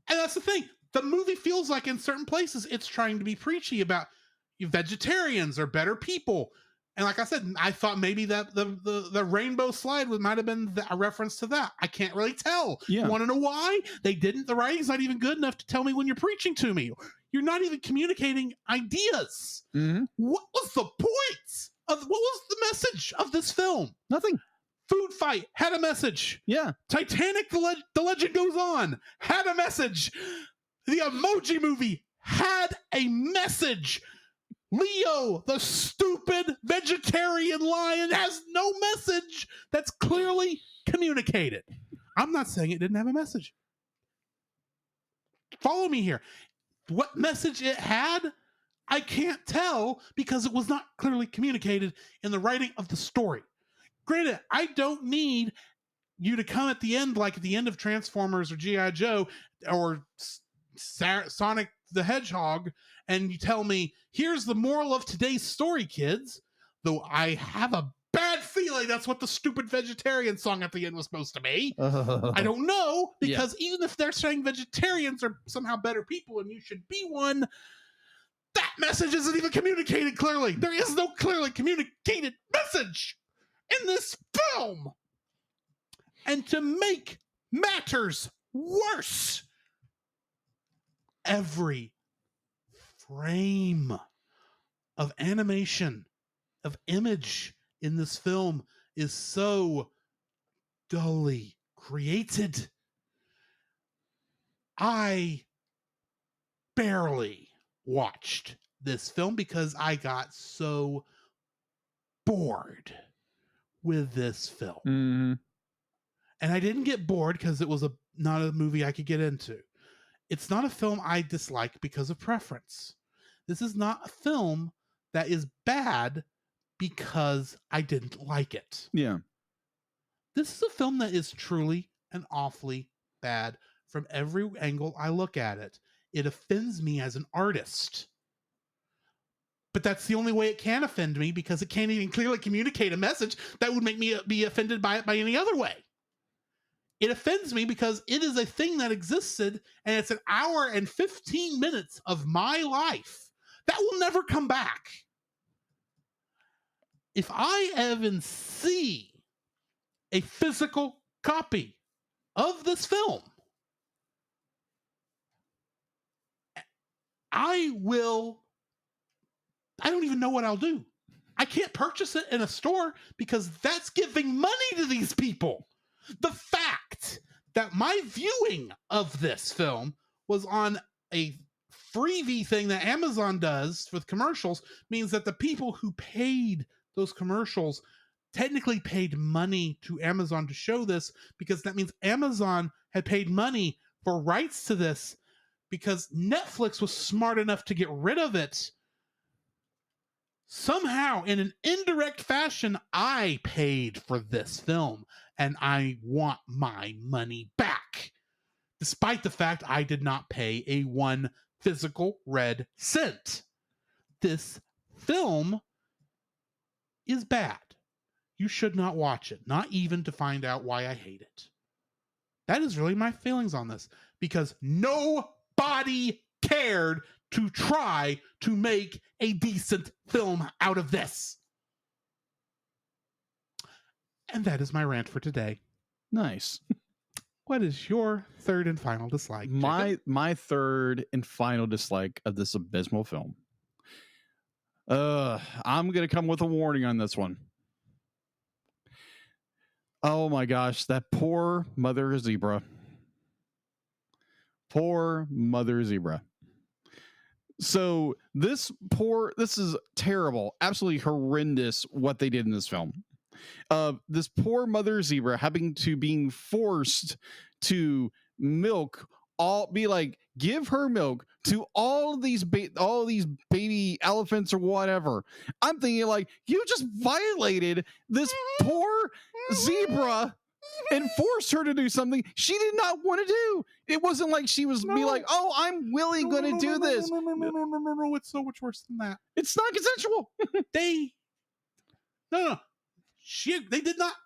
And that's the thing. The movie feels like in certain places it's trying to be preachy about vegetarians are better people. And like I said, I thought maybe that the rainbow slide might have been a reference to that. I can't really tell. Yeah. You want to know why? They didn't. The writing's not even good enough to tell me when you're preaching to me. You're not even communicating ideas. Mm-hmm. What was the point what was the message of this film? Nothing. Food Fight had a message. Yeah. Titanic, the legend goes on, had a message. The Emoji Movie had a message. Leo, the stupid vegetarian lion, has no message that's clearly communicated. I'm not saying it didn't have a message. Follow me here. What message it had, I can't tell because it was not clearly communicated in the writing of the story. Granted, I don't need you to come at the end, like at the end of Transformers or G.I. Joe or Sonic the Hedgehog, and you tell me, here's the moral of today's story, kids. Though I have a bad feeling that's what the stupid vegetarian song at the end was supposed to be. I don't know, because even if they're saying vegetarians are somehow better people and you should be one, that message isn't even communicated clearly. There is no clearly communicated message in this film. And to make matters worse, every frame of animation, of image in this film is so dully created. I barely watched this film because I got so bored with this film. Mm-hmm. And I didn't get bored because it was not a movie I could get into. It's not a film I dislike because of preference. This is not a film that is bad because I didn't like it. Yeah. This is a film that is truly and awfully bad from every angle I look at it. It offends me as an artist. But that's the only way it can offend me because it can't even clearly communicate a message that would make me be offended by it by any other way. It offends me because it is a thing that existed and it's an hour and 15 minutes of my life that will never come back. If I even see a physical copy of this film, I don't even know what I'll do. I can't purchase it in a store because that's giving money to these people. The fact that my viewing of this film was on a freebie thing that Amazon does with commercials means that the people who paid those commercials technically paid money to Amazon to show this, because that means Amazon had paid money for rights to this because Netflix was smart enough to get rid of it. Somehow, in an indirect fashion, I paid for this film and I want my money back, despite the fact I did not pay a one physical red cent. This film is bad. You should not watch it, not even to find out why I hate it. That is really my feelings on this, because nobody cared to try to make a decent film out of this. And that is my rant for today. Nice. What is your third and final dislike, Jacob? My third and final dislike of this abysmal film. I'm gonna come with a warning on this one. Oh my gosh, that poor mother zebra. Poor mother zebra. So this is terrible, absolutely horrendous what they did in this film. This poor mother zebra being forced to give her milk to all these baby elephants or whatever. I'm thinking like, you just violated this poor zebra and forced her to do something she did not want to do. It wasn't like she was be like, oh, I'm willing going to do this. No, it's so much worse than that. It's not consensual. They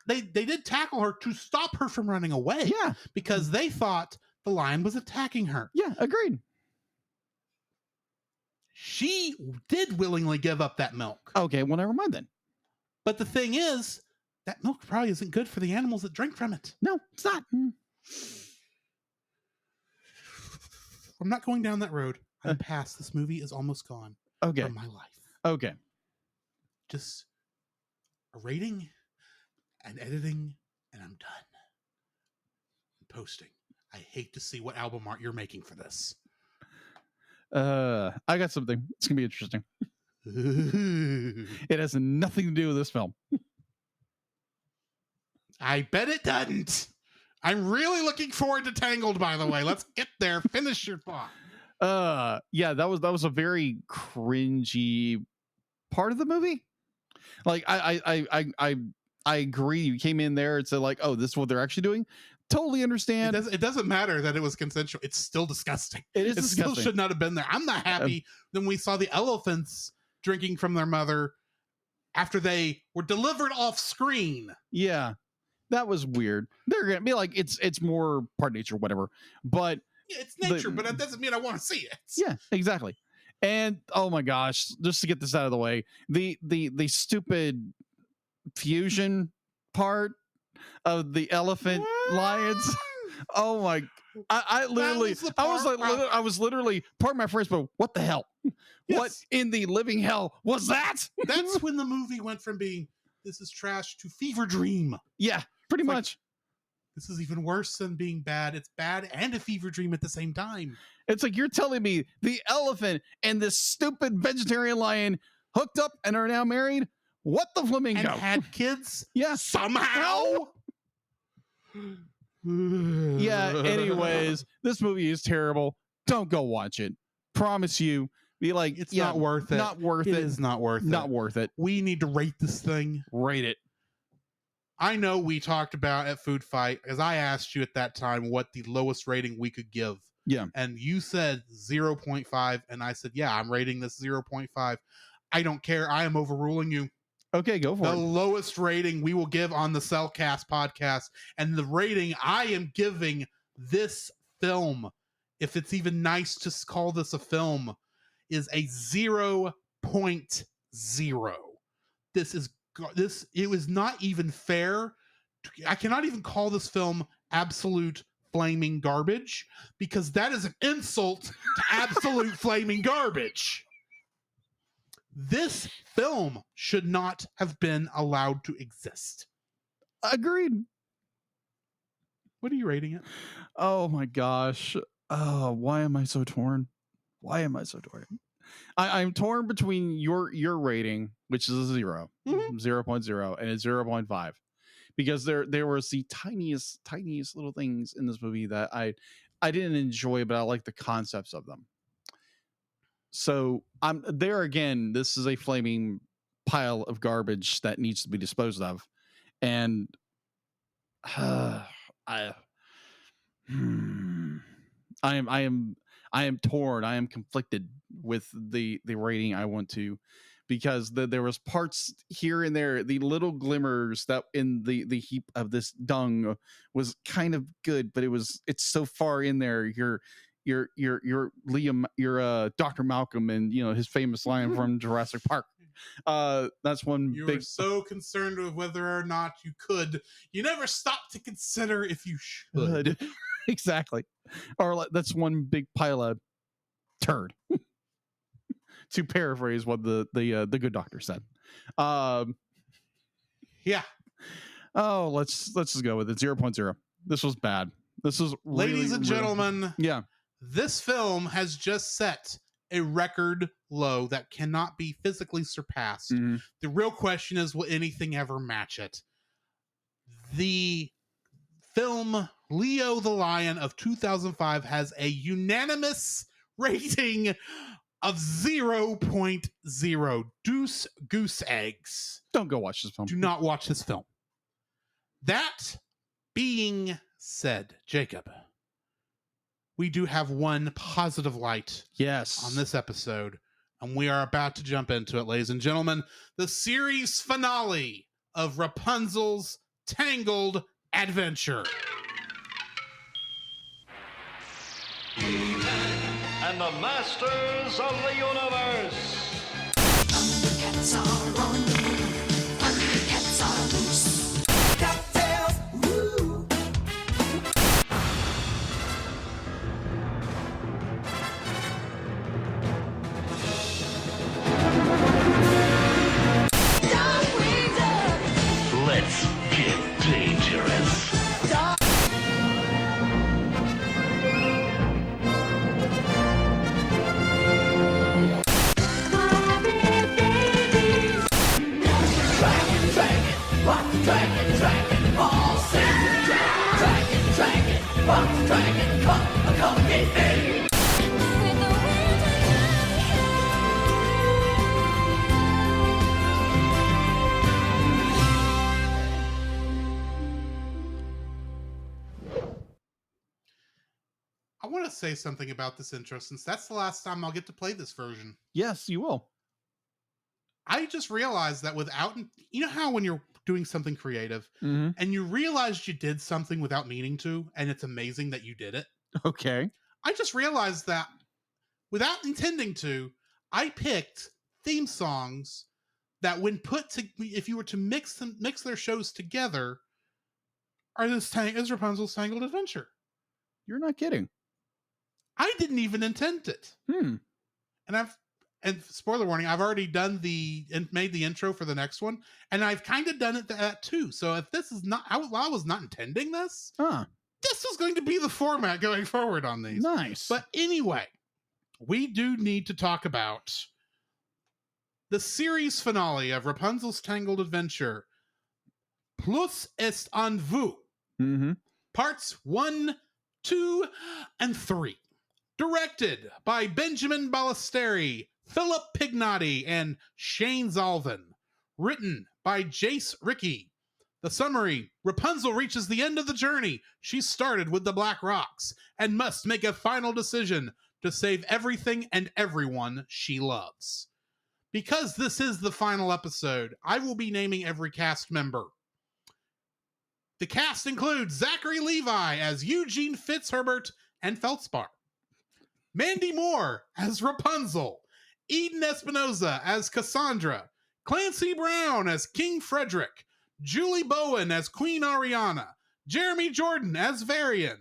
did tackle her to stop her from running away. Yeah. Because they thought the lion was attacking her. Yeah, agreed. She did willingly give up that milk. Okay, well, never mind then. But the thing is, that milk probably isn't good for the animals that drink from it. No, it's not. I'm not going down that road. I'm past. This movie is almost gone Okay. from my life. Okay. Just a rating and editing, and I'm done. Posting. I hate to see what album art you're making for this. I got something. It's gonna be interesting. It has nothing to do with this film. I bet it doesn't. I'm really looking forward to Tangled, by the way. Let's get there. Finish your thought. Yeah, that was a very cringy part of the movie. Like I agree. You came in there and said like, oh, this is what they're actually doing. Totally understand. It doesn't matter that it was consensual. It's still disgusting. It still should not have been there. I'm not happy when we saw the elephants drinking from their mother after they were delivered off screen. Yeah, that was weird. They're gonna be like, it's more part nature, whatever. But yeah, it's nature, but that doesn't mean I want to see it. Yeah, exactly. And oh my gosh, just to get this out of the way, the stupid fusion part of the elephant lions. Oh my! I was literally part of my first, but what the hell? Yes. What in the living hell was that? That's when the movie went from being this is trash to fever dream. Yeah, pretty much. This is even worse than being bad. It's bad and a fever dream at the same time. It's like you're telling me the elephant and this stupid vegetarian lion hooked up and are now married. What the flamingo? And had kids? Yeah. Somehow? Yeah, anyways, this movie is terrible. Don't go watch it. Promise you. Be like, it's not worth it. Not worth it. It is not worth it. Not worth it. We need to rate this thing. Rate it. I know we talked about at Food Fight, as I asked you at that time what the lowest rating we could give. Yeah. And you said 0.5. And I said, yeah, I'm rating this 0.5. I don't care. I am overruling you. Okay, go for it. The lowest rating we will give on the Cellcast podcast, and the rating I am giving this film, if it's even nice to call this a film, is a 0.0. It was not even fair. I cannot even call this film absolute flaming garbage, because that is an insult to absolute flaming garbage. This film should not have been allowed to exist. Agreed. What are you rating it? Oh my gosh. Oh, why am I so torn? I'm torn between your rating, which is a 0, 0.0, and a 0.5. Because there was the tiniest little things in this movie that I didn't enjoy, but I like the concepts of them. So I'm there again. This is a flaming pile of garbage that needs to be disposed of, and I am torn. I am conflicted with the rating I want to, because there was parts here and there, the little glimmers that in the heap of this dung was kind of good, but it's so far in there. Liam, you're Dr. Malcolm, and his famous line from Jurassic Park. That's one You big. were so concerned with whether or not you could. You never stopped to consider if you should. Exactly. Or that's one big pile of turd. To paraphrase what the good doctor said. Yeah. Oh, let's just go with it. 0.0. This was bad. This was Ladies and gentlemen. Yeah. This film has just set a record low that cannot be physically surpassed. Mm-hmm. The real question is, will anything ever match it? The film Leo the Lion of 2005 has a unanimous rating of 0.0. Deuce goose eggs. Don't go watch this film. Do not watch this film. That being said, Jacob, we do have one positive light Yes. on this episode, and we are about to jump into it, ladies and gentlemen. The series finale of Rapunzel's Tangled Adventure. And the masters of the universe. Cats are on the move. Cats are loose. Cocktails, woo. Let's get dangerous. I want to say something about this intro, since that's the last time I'll get to play this version. Yes, you will. I just realized that without, you know how when you're doing something creative Mm-hmm. and you realized you did something without meaning to, and it's amazing that you did it. Okay. I just realized that without intending to, I picked theme songs that when put to, if you were to mix their shows together, is Rapunzel's Tangled Adventure. You're not kidding. I didn't even intend it. Hmm. And spoiler warning, I've already made the intro for the next one, and I've kind of done it that too. So if this is not, while I was not intending this, this is going to be the format going forward on these. Nice. But anyway, we do need to talk about the series finale of Rapunzel's Tangled Adventure, plus Est En Vous, Mm-hmm. parts 1, 2, and 3. Directed by Benjamin Ballesteri, Philip Pignotti, and Shane Zalvin. Written by Jace Rickey. The summary: Rapunzel reaches the end of the journey she started with the Black Rocks and must make a final decision to save everything and everyone she loves. Because this is the final episode, I will be naming every cast member. The cast includes Zachary Levi as Eugene Fitzherbert and Feldspar, Mandy Moore as Rapunzel, Eden Espinosa as Cassandra, Clancy Brown as King Frederick, Julie Bowen as Queen Ariana, Jeremy Jordan as Varian,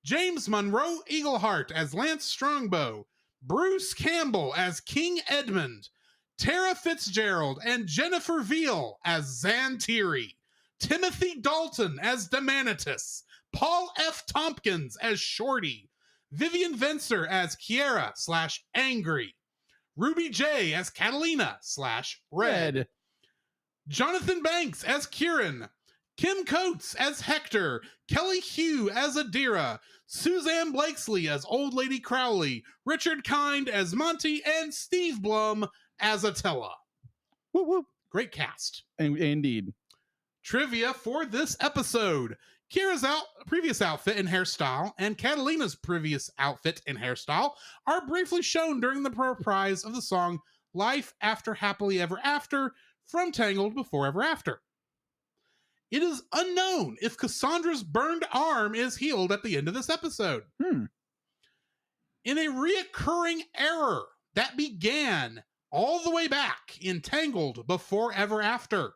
James Monroe Eagleheart as Lance Strongbow, Bruce Campbell as King Edmund, Tara Fitzgerald and Jennifer Veal as Xantiri, Timothy Dalton as Demanitus, Paul F. Tompkins as Shorty, Vivian Vencer as Kiera/Angry, Ruby J as Catalina/Red, Jonathan Banks as Kieran, Kim Coates as Hector, Kelly Hugh as Adira, Suzanne Blakesley as Old Lady Crowley, Richard Kind as Monty, and Steve Blum as Attila. Whoop, whoop. Great cast. Indeed. Trivia for this episode: Kira's previous outfit and hairstyle and Catalina's previous outfit and hairstyle are briefly shown during the reprise of the song Life After Happily Ever After from Tangled Before Ever After. It is unknown if Cassandra's burned arm is healed at the end of this episode. in a reoccurring error that began all the way back in Tangled Before Ever After.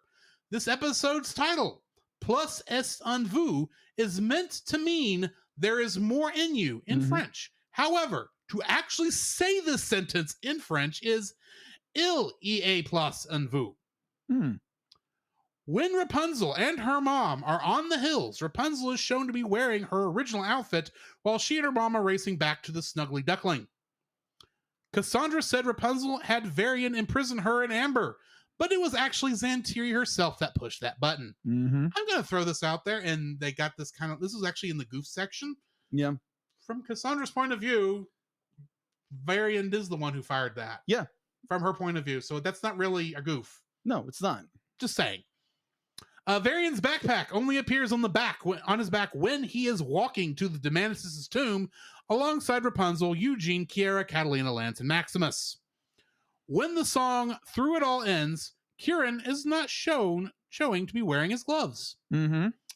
This episode's title, Plus Est En Vous, is meant to mean there is more in you in French. However, to actually say this sentence in French is Il y a plus en vous. When Rapunzel and her mom are on the hills, Rapunzel is shown to be wearing her original outfit while she and her mom are racing back to the Snuggly Duckling. Cassandra said Rapunzel had Varian imprison her in amber, but it was actually Xantiri herself that pushed that button. I'm going to throw this out there, and they got this this was actually in the goof section. Yeah. From Cassandra's point of view, Varian is the one who fired that. Yeah. From her point of view. So that's not really a goof. No, it's not. Just saying. Varian's backpack only appears on his back when he is walking to the Demantis' tomb alongside Rapunzel, Eugene, Kiara, Catalina, Lance, and Maximus. When the song Through It All ends, Kieran is not showing to be wearing his gloves.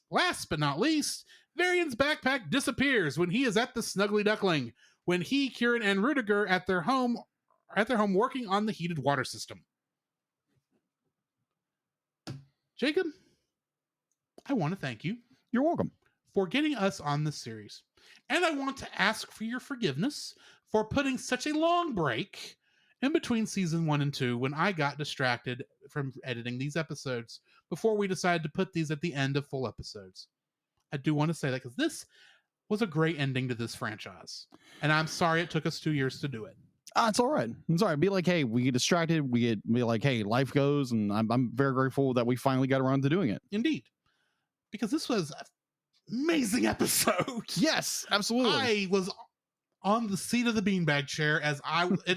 Last but not least, Varian's backpack disappears when he is at the Snuggly Duckling, when he, Kieran, and Rudiger at their home working on the heated water system. Jacob, I want to thank you. You're welcome. For getting us on this series. And I want to ask for your forgiveness for putting such a long break in between season 1 and 2 when I got distracted from editing these episodes before we decided to put these at the end of full episodes. I do want to say that because this was a great ending to this franchise. And I'm sorry it took us 2 years to do it. It's all right. It's all right. Be like, hey, we get distracted. Be like, hey, life goes. And I'm very grateful that we finally got around to doing it. Indeed. Because this was an amazing episode. Yes, absolutely. I was on the seat of the beanbag chair edge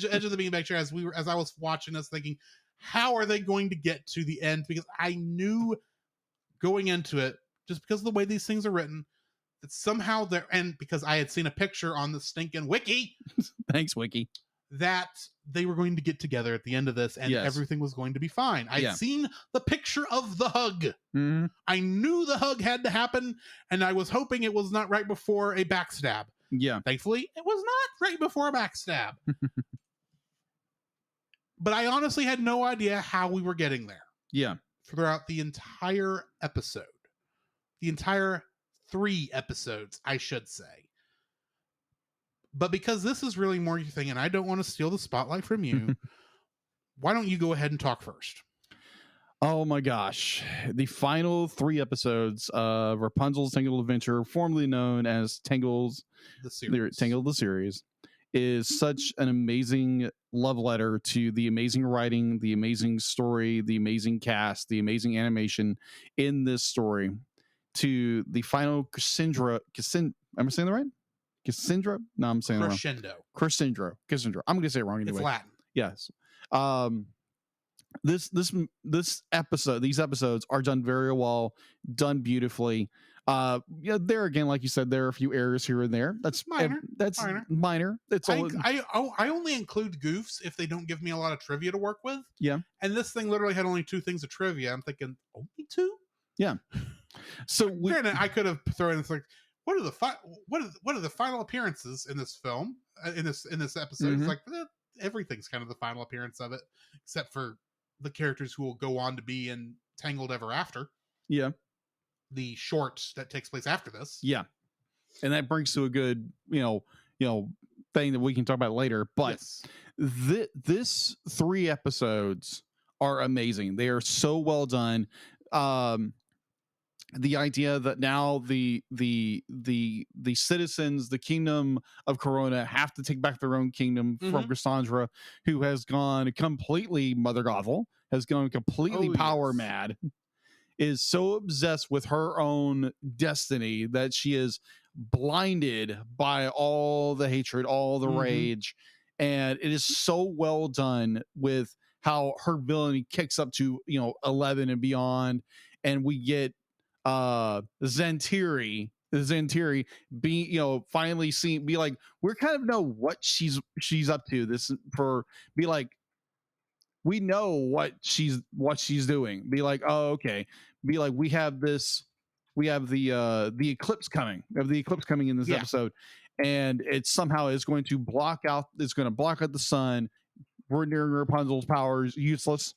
of the beanbag chair as I was watching this, thinking, how are they going to get to the end? Because I knew going into it, just because of the way these things are written, that somehow and because I had seen a picture on the stinking wiki. Thanks, Wiki. That they were going to get together at the end of this and everything was going to be fine. I'd seen the picture of the hug. I knew the hug had to happen, and I was hoping it was not right before a backstab. Yeah. Thankfully, it was not right before a backstab. But I honestly had no idea how we were getting there. Yeah. Throughout the entire episode. The entire 3 episodes, I should say. But because this is really more your thing, and I don't want to steal the spotlight from you, why don't you go ahead and talk first? Oh my gosh. The final 3 episodes of Rapunzel's Tangled Adventure, formerly known as Tangled the series, is such an amazing love letter to the amazing writing, the amazing story, the amazing cast, the amazing animation in this story, to the final Cassandra. Am I saying that right? Cassandra? No, I'm saying Crescendo. Cassandra. I'm going to say it wrong anyway. It's Latin. Yes. This episode, these episodes are done very well, done beautifully. There again, like you said, there are a few errors here and there. That's minor. That's minor. It's I only include goofs if they don't give me a lot of trivia to work with. Yeah. And this thing literally had only 2 things of trivia. I'm thinking, only 2? Yeah. So granted, I could have thrown in like, what are the final appearances in this film? In this episode, It's like everything's kind of the final appearance of it, except for the characters who will go on to be in Tangled Ever After. Yeah, the short that takes place after this. Yeah, and that brings to a good thing that we can talk about later. But this 3 episodes are amazing. They are so well done. The idea that now the citizens, the kingdom of Corona, have to take back their own kingdom from Cassandra, who has gone completely Mother Gothel, has gone completely power mad, is so obsessed with her own destiny that she is blinded by all the hatred, all the rage. And it is so well done with how her villainy kicks up to 11 and beyond, and we get Xantiri be finally seen, be like, we're kind of know what she's up to, we know what she's doing, be like, oh, okay, be like, we have this we have the eclipse coming. We have the eclipse coming in this Yeah. episode, and it somehow is going to block out. It's going to block out the sun, rendering Rapunzel's powers useless,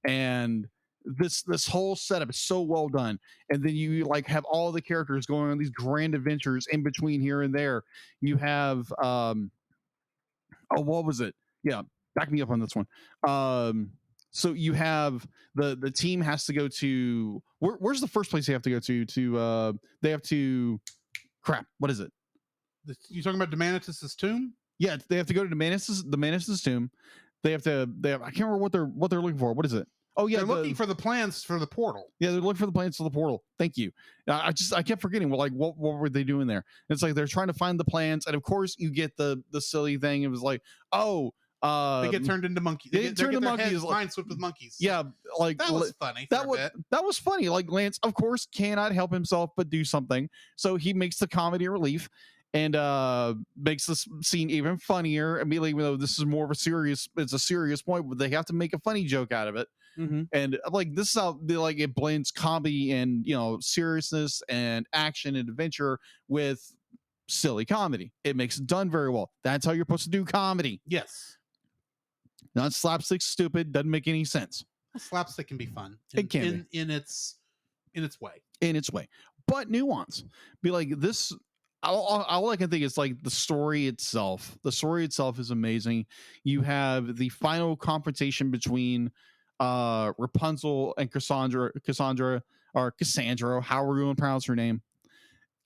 and this whole setup is so well done. And then you like have all the characters going on these grand adventures in between here and there. You have what was it? Yeah, back me up on this one. So you have the team has to go to where's the first place they have to go to they have to crap, what is it? You talking about Demanitus's tomb? Yeah, they have to go to the Manus's tomb. They have I can't remember what they're looking for. What is it? Oh yeah, They're looking for the plans for the portal. Yeah, they're looking for the plans for the portal. Thank you. I kept forgetting. Well, like what were they doing there? It's like they're trying to find the plans, and of course you get the silly thing. It was like, they get turned into monkeys. They get their heads mind swept with monkeys. Yeah, like that was funny. That was funny. Like Lance, of course, cannot help himself but do something. So he makes the comedy relief and makes this scene even funnier. Immediately, even though this is more of a serious point, but they have to make a funny joke out of it. Mm-hmm. And like this is how it blends comedy and seriousness and action and adventure with silly comedy. It makes it done very well. That's how you're supposed to do comedy. Yes. Not slapstick stupid, doesn't make any sense. Slapstick can be fun. It can be. in its way. In its way. But nuance. Be like this. All I can think is like the story itself. The story itself is amazing. You have the final confrontation between Rapunzel and Cassandra, how are we going to pronounce her name?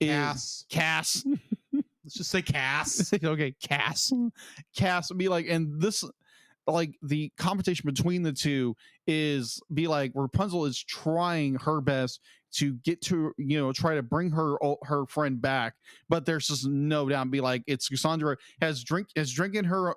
Cass. Let's just say Cass. Okay, Cass would be like, and this, like the competition between the two is be like Rapunzel is trying her best to get to try to bring her friend back, but there's just no doubt. Be like, it's Cassandra has drinking her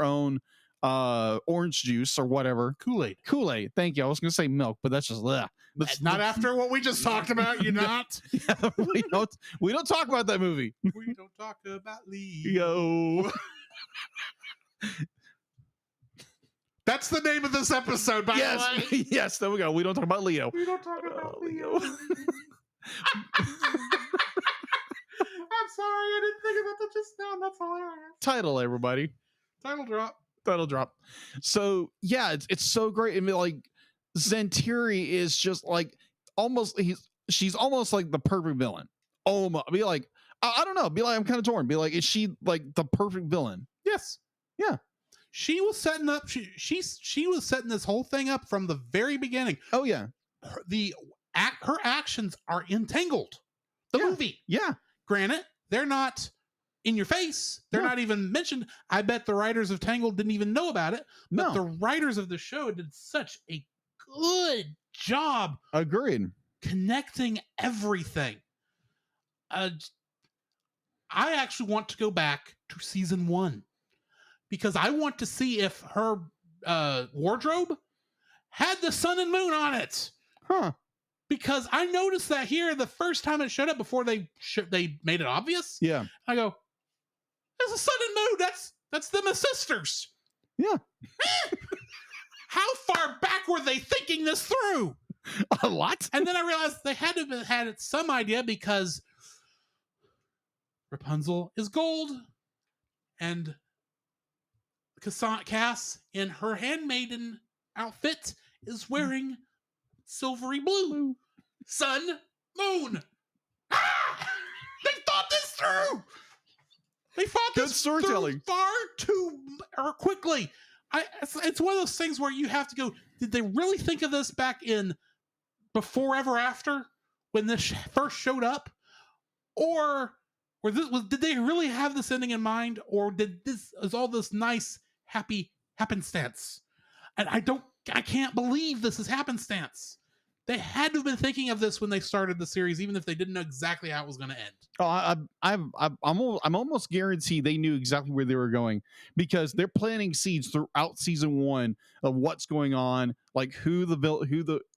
own orange juice or whatever. Kool-Aid. Thank you. I was gonna say milk, but that's just not after what we just talked about. You're not. Yeah, we don't talk about that movie. We don't talk about Leo. That's the name of this episode, by the way. Yes, there we go. We don't talk about Leo. We don't talk about Leo. I'm sorry, I didn't think about that just now. That's hilarious. Title, everybody. Title drop. So yeah, it's so great. I mean, like Zentiri is just like she's almost like the perfect villain. Almost. Be like, I don't know. Be like, I'm kind of torn. Be like, is she like the perfect villain? Yes. Yeah. She was setting up. She was setting this whole thing up from the very beginning. Oh yeah. Her actions are entangled. The movie. Yeah. Granted, they're not in your face. They're not even mentioned. I bet the writers of Tangled didn't even know about it. But the writers of the show did such a good job. Agreed. Connecting everything. I actually want to go back to season 1 because I want to see if her wardrobe had the sun and moon on it. Huh. Because I noticed that here the first time it showed up before they made it obvious. Yeah. I go, there's a sun and moon. That's them as sisters. Yeah. How far back were they thinking this through? A lot. And then I realized they had to have had some idea because Rapunzel is gold and Cass in her handmaiden outfit is wearing silvery blue. Sun, moon. They thought this through. They thought Good this storytelling. through far too quickly. It's one of those things where you have to go, did they really think of this back in Before Ever After when this first showed up? Or did they really have this ending in mind? Or is all this nice, happy happenstance? And I can't believe this is happenstance. They had to have been thinking of this when they started the series, even if they didn't know exactly how it was going to end. Oh, I'm almost guaranteed they knew exactly where they were going because they're planting seeds throughout season 1 of what's going on, like who the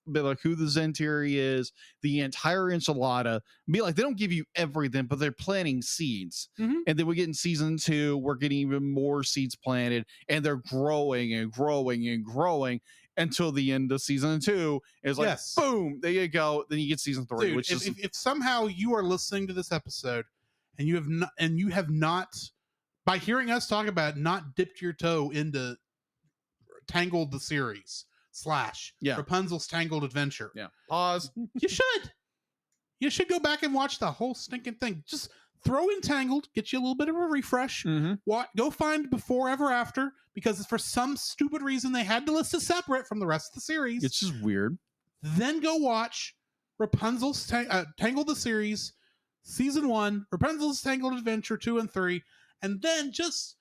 Zentiri is, the entire enchilada. Be like, they don't give you everything, but they're planting seeds. Mm-hmm. And then we get in season 2, we're getting even more seeds planted, and they're growing and growing and growing. until the end of season 2. It's like, Yes. boom, there you go. Then you get season 3, Dude, which is if somehow you are listening to this episode and you have not, by hearing us talk about it, not dipped your toe into Tangled the series / Rapunzel's Tangled Adventure, pause. you should go back and watch the whole stinking thing. Just throw in Tangled, get you a little bit of a refresh. Go find Before Ever After, because for some stupid reason they had to list it separate from the rest of the series. It's just weird. Then go watch Rapunzel's Tangled the series, season 1, Rapunzel's Tangled Adventure 2 and 3, and then just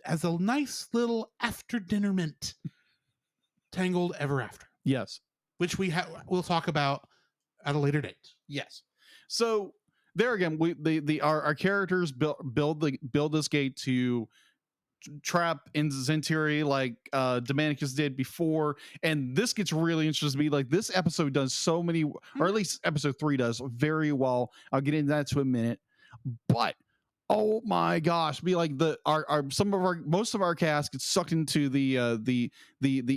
as a nice little after dinner mint, Tangled Ever After. Yes. Which we'll talk about at a later date. Yes. So there again, our characters build this gate to trap in Zentiri like Dominicus did before, and this gets really interesting to me. Like, this episode does so many, or at least episode 3 does very well. I'll get into that in a minute, but oh my gosh, most of our cast gets sucked into the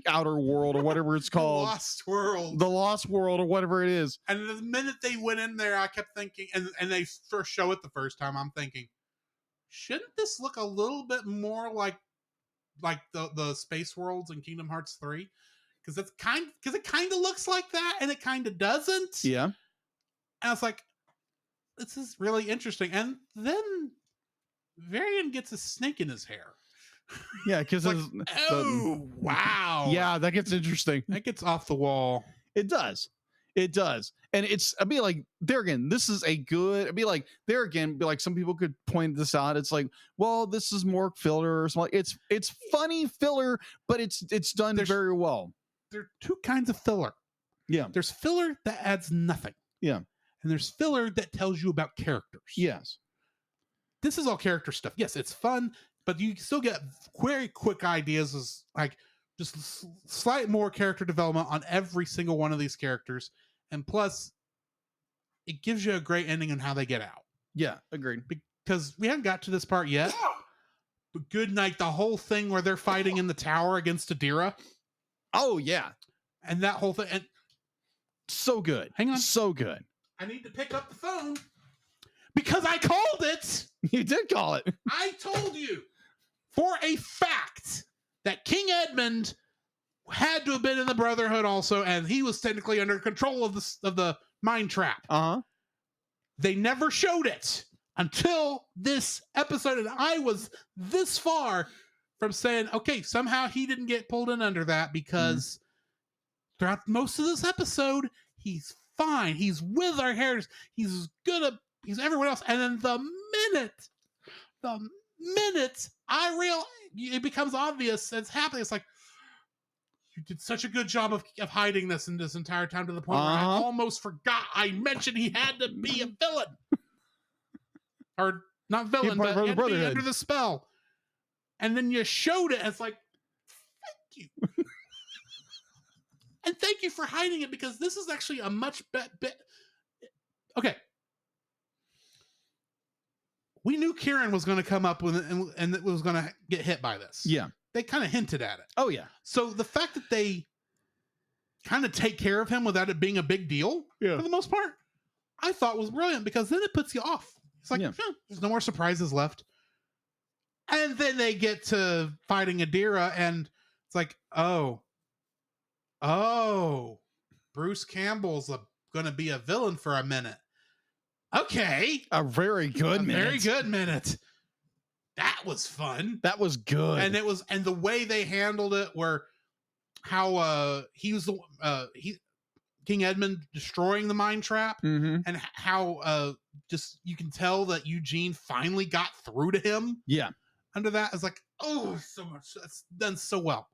outer world, or whatever it's called, the lost world, or whatever it is. And the minute they went in there, I kept thinking, and they first show it the first time, I'm thinking, shouldn't this look a little bit more like the space worlds in Kingdom Hearts 3? Because it kind of looks like that, and it kind of doesn't. Yeah. And I was like, this is really interesting. And then Varian gets a snake in his hair. Yeah, because wow. Yeah, that gets interesting. That gets off the wall. It does. And I'd be like, there again, this is a good, some people could point this out. It's like, well, this is more filler or something. It's funny filler, but it's done very well. There are two kinds of filler. Yeah. There's filler that adds nothing. Yeah. And there's filler that tells you about characters. Yes. This is all character stuff. Yes, it's fun, but you still get very quick ideas, as like just slight more character development on every single one of these characters. And plus, it gives you a great ending on how they get out. Yeah, agreed. Because we haven't got to this part yet. But good night, the whole thing where they're fighting in the tower against Adira. Oh, yeah. And that whole thing. And so good. Hang on. So good. I need to pick up the phone because I called it. You did call it. I told you for a fact that King Edmund had to have been in the Brotherhood also, and he was technically under control of the mine trap. They never showed it until this episode, and I was this far from saying, okay, somehow he didn't get pulled in under that, because throughout most of this episode, he's fine. He's with our heritage. He's he's everyone else. And then the minute it becomes obvious it's happening, it's like, you did such a good job of hiding this in this entire time, to the point where I almost forgot I mentioned he had to be a villain. Or not villain, but he had to be under the spell. And then you showed it, and it's like, thank you. And thank you for hiding it, because this is actually a much bit. Okay. We knew Kieran was going to come up with it, and it was going to get hit by this. Yeah. They kind of hinted at it. Oh, yeah. So the fact that they kind of take care of him without it being a big deal, for the most part, I thought was brilliant, because then it puts you off. It's like, there's no more surprises left. And then they get to fighting Adira, and it's like, oh, Bruce Campbell's going to be a villain for a minute. Okay. A very good minute. Very good minute. That was fun. That was good. And the way they handled it, where how he was King Edmund destroying the mine trap, and how just you can tell that Eugene finally got through to him. Yeah. Under that, is like, oh, so much. That's done so well.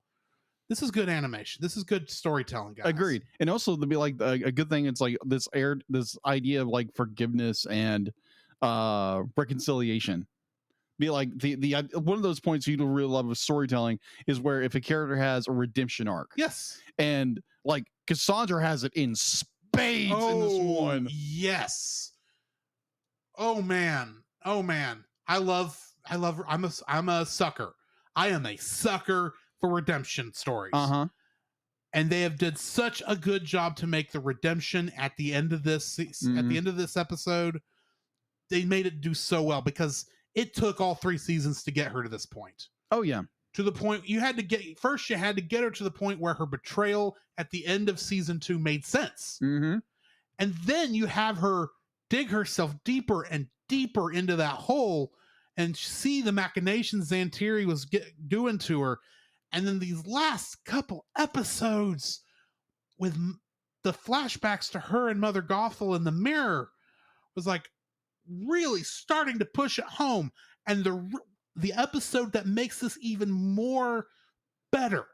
This is good animation. This is good storytelling, guys. Agreed. And also, to be like a good thing, it's like this idea of like forgiveness and reconciliation. Be like the one of those points you really love with storytelling is where if a character has a redemption arc. Yes. And like Cassandra has it in spades in this one. Yes. Oh man. I'm a sucker. I am a sucker for redemption stories. Uh-huh. And they have did such a good job to make the redemption at the end of this at the end of this episode. They made it do so well because it took all 3 seasons to get her to this point. Oh yeah. To the point you had to get her to the point where her betrayal at the end of season 2 made sense. Mm-hmm. And then you have her dig herself deeper and deeper into that hole and see the machinations Xantiri was doing to her. And then these last couple episodes with the flashbacks to her and Mother Gothel in the mirror was like really starting to push it home. And the episode that makes this even more better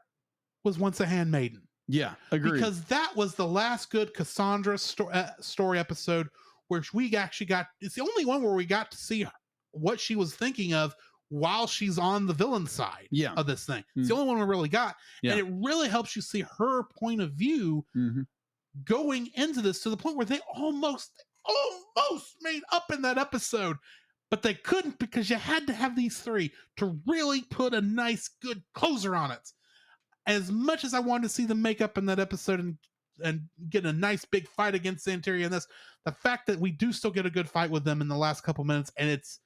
was Once a Handmaiden. Yeah, agreed. Because that was the last good Cassandra story episode where we actually it's the only one where we got to see what she was thinking of while she's on the villain side of this thing. It's the only one we really got. Yeah. And it really helps you see her point of view going into this to the point where they almost made up in that episode. But they couldn't because you had to have these 3 to really put a nice, good closer on it. As much as I wanted to see them make up in that episode and get a nice big fight against Xantiri in this, the fact that we do still get a good fight with them in the last couple minutes, and it's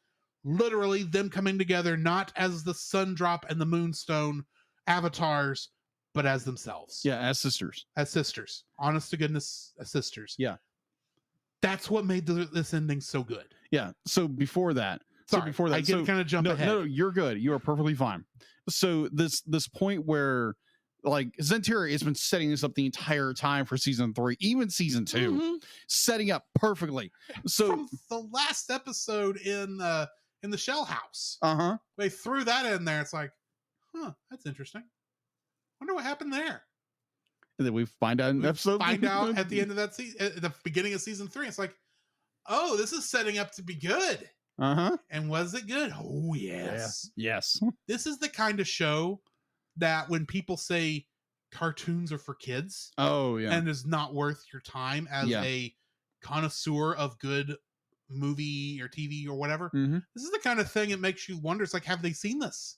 literally them coming together, not as the Sun Drop and the Moonstone avatars, but as themselves. Yeah, as sisters. As sisters. Honest to goodness, as sisters. Yeah. That's what made this ending so good. Yeah. So before that, Sorry, I get kind of jump ahead. No, you're good. You are perfectly fine. So this point where like Xantiri has been setting this up the entire time for season 3, even season 2, setting up perfectly. So from the last episode in the Shell House, they threw that in there. It's like, that's interesting. Wonder what happened there. And then we find out in episode. Find out at the end of that season, at the beginning of season 3. It's like, oh, this is setting up to be good. And was it good? Oh yes, yes. This is the kind of show that when people say cartoons are for kids, and is not worth your time as a connoisseur of good movie or TV or whatever, this is the kind of thing it makes you wonder. It's like, have they seen this?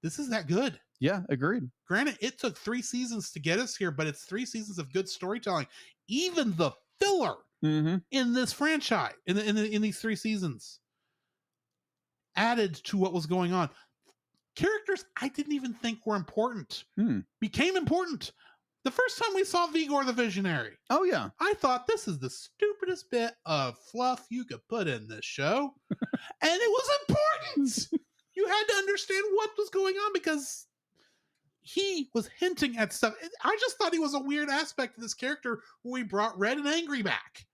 This is that good. Yeah, agreed. Granted, it took 3 seasons to get us here, but it's 3 seasons of good storytelling. Even the filler in this franchise, in these 3 seasons, added to what was going on. Characters I didn't even think were important became important. The first time we saw Vigor the Visionary, I thought this is the stupidest bit of fluff you could put in this show. And it was important. You had to understand what was going on because he was hinting at stuff. I just thought he was a weird aspect of this character when we brought Red and Angry back.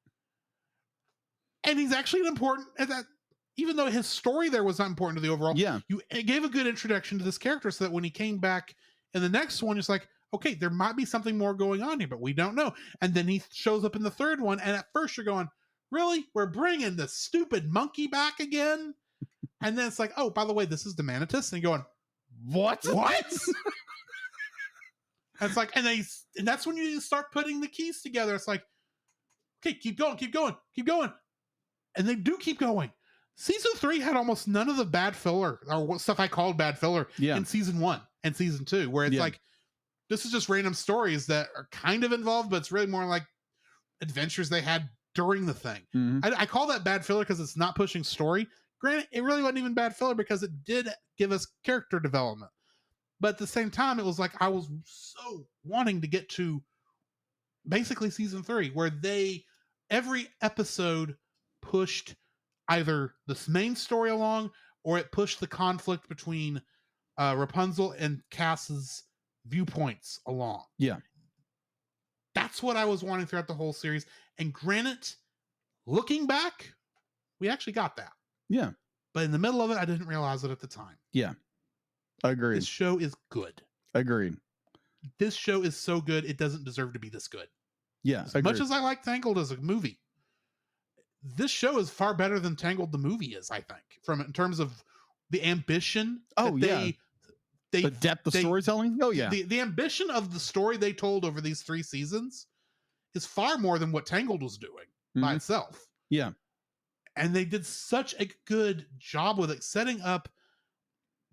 And he's actually an important, even though his story there was not important to the overall, you gave a good introduction to this character so that when he came back in the next one, it's like, okay, there might be something more going on here, but we don't know. And then he shows up in the 3rd one, and at first you're going, really? We're bringing the stupid monkey back again? And then it's like, oh, by the way, this is the Manatus. And you're going, what? And it's like, and that's when you start putting the keys together. It's like, okay, keep going. And they do keep going. Season 3 had almost none of the bad filler, or stuff I called bad filler, in season 1 and season 2, where it's like, this is just random stories that are kind of involved, but it's really more like adventures they had during the thing. I call that bad filler because it's not pushing story. Granted, it really wasn't even bad filler because it did give us character development. But at the same time, it was like I was so wanting to get to basically season 3, where every episode pushed either this main story along, or it pushed the conflict between Rapunzel and Cass's viewpoints along. Yeah. That's what I was wanting throughout the whole series. And granted, looking back, we actually got that. Yeah. But in the middle of it, I didn't realize it at the time. Yeah. Agreed. This show is good. Agreed. This show is so good, it doesn't deserve to be this good. Yeah. As much as I like Tangled as a movie, this show is far better than Tangled the movie is, I think, in terms of the ambition. The depth of storytelling. The ambition of the story they told over these 3 seasons is far more than what Tangled was doing by itself. Yeah. And they did such a good job with it, setting up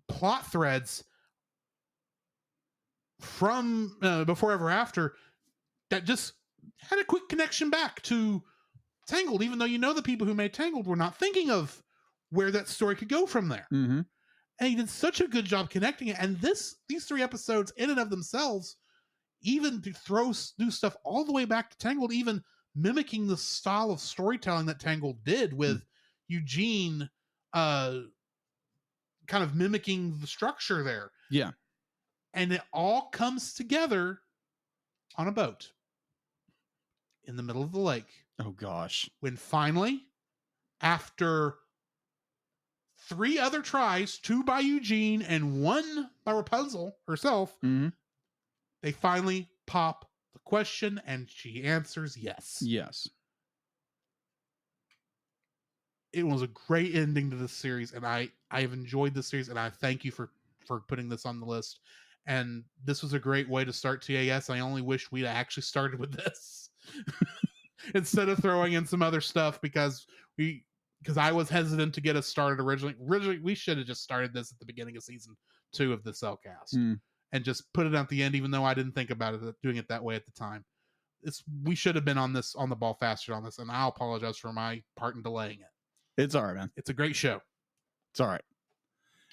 plot threads from Before Ever After that just had a quick connection back to Tangled, even though the people who made Tangled were not thinking of where that story could go from there. Mm-hmm. And he did such a good job connecting it. And these 3 episodes in and of themselves, even to do stuff all the way back to Tangled, even mimicking the style of storytelling that Tangled did with Eugene kind of mimicking the structure there. Yeah. And it all comes together on a boat in the middle of the lake. Oh gosh. When finally, after 3 other tries, 2 by Eugene and 1 by Rapunzel herself, Mm-hmm. they finally pop the question and she answers yes. Yes. It was a great ending to this series, and I've enjoyed this series, and I thank you for putting this on the list. And this was a great way to start TAS. I only wish we'd actually started with this instead of throwing in some other stuff because I was hesitant to get us started originally. Originally, we should have just started this at the beginning of season 2 of the Cellcast and just put it at the end, even though I didn't think about it doing it that way at the time. We should have been on the ball faster on this, and I'll apologize for my part in delaying it. It's all right, man. It's a great show. It's all right.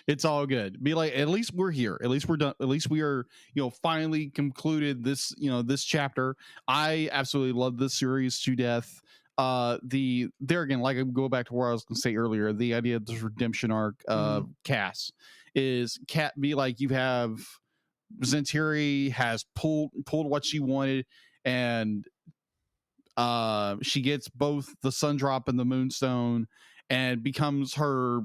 It's all good. Be like, at least we're here. At least we're done. At least we are, finally concluded this, this chapter. I absolutely love this series to death. There again, like I go back to where I was going to say earlier, the idea of this redemption arc of Cass is be like, you have Zentiri has pulled what she wanted, and she gets both the sun drop and the moonstone and becomes her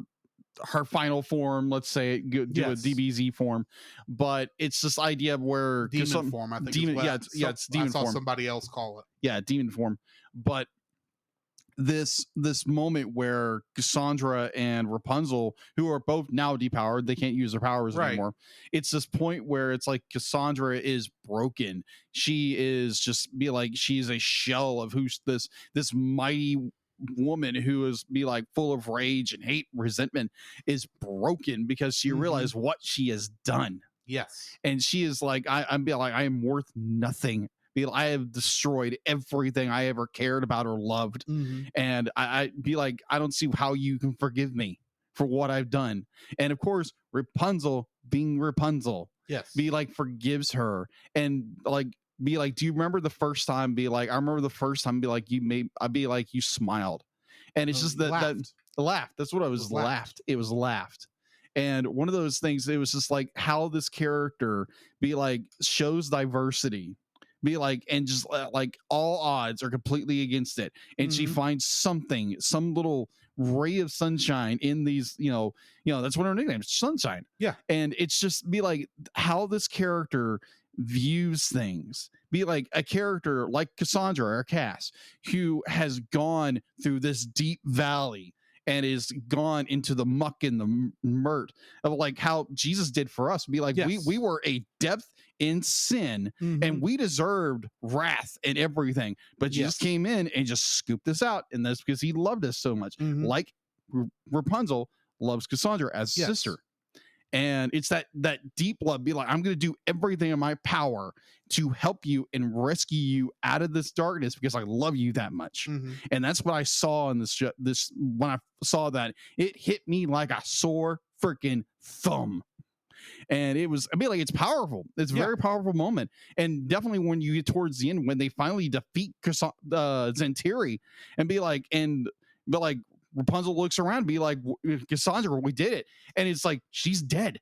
final form. Let's say do a DBZ form, but it's this idea of where demon form. I think it's demon I saw form. Somebody else call it. Yeah, demon form. But this moment where Cassandra and Rapunzel, who are both now depowered, they can't use their powers anymore. It's this point where it's like Cassandra is broken. She is she's a shell of who's this mighty woman who is full of rage and hate, resentment, is broken because she realized what she has done. Yes. And she is like, I am worth nothing. I have destroyed everything I ever cared about or loved. And I don't see how you can forgive me for what I've done. And of course, Rapunzel being Rapunzel, forgives her and do you remember the first time? I remember the first time. You smiled, and it's just that laughed. That's what I was laughed. It was laughed. And one of those things, it was just like how this character shows diversity, and just all odds are completely against it. And she finds some little ray of sunshine in these, that's what her nickname is, Sunshine. Yeah. And it's just how this character views things. A character like Cassandra or Cass, who has gone through this deep valley and is gone into the muck and the murt of how Jesus did for us. We were a depth in sin and we deserved wrath and everything, but Jesus came in and just scooped us out, and that's because he loved us so much. Like Rapunzel loves Cassandra as a sister. And it's that deep love. I'm going to do everything in my power to help you and rescue you out of this darkness because I love you that much. And that's what I saw in this when I saw that. It hit me like a sore freaking thumb. And it was, it's powerful. It's a very powerful moment. And definitely when you get towards the end, when they finally defeat Zentiri and Rapunzel looks around and be like, Cassandra, we did it. And it's like, she's dead.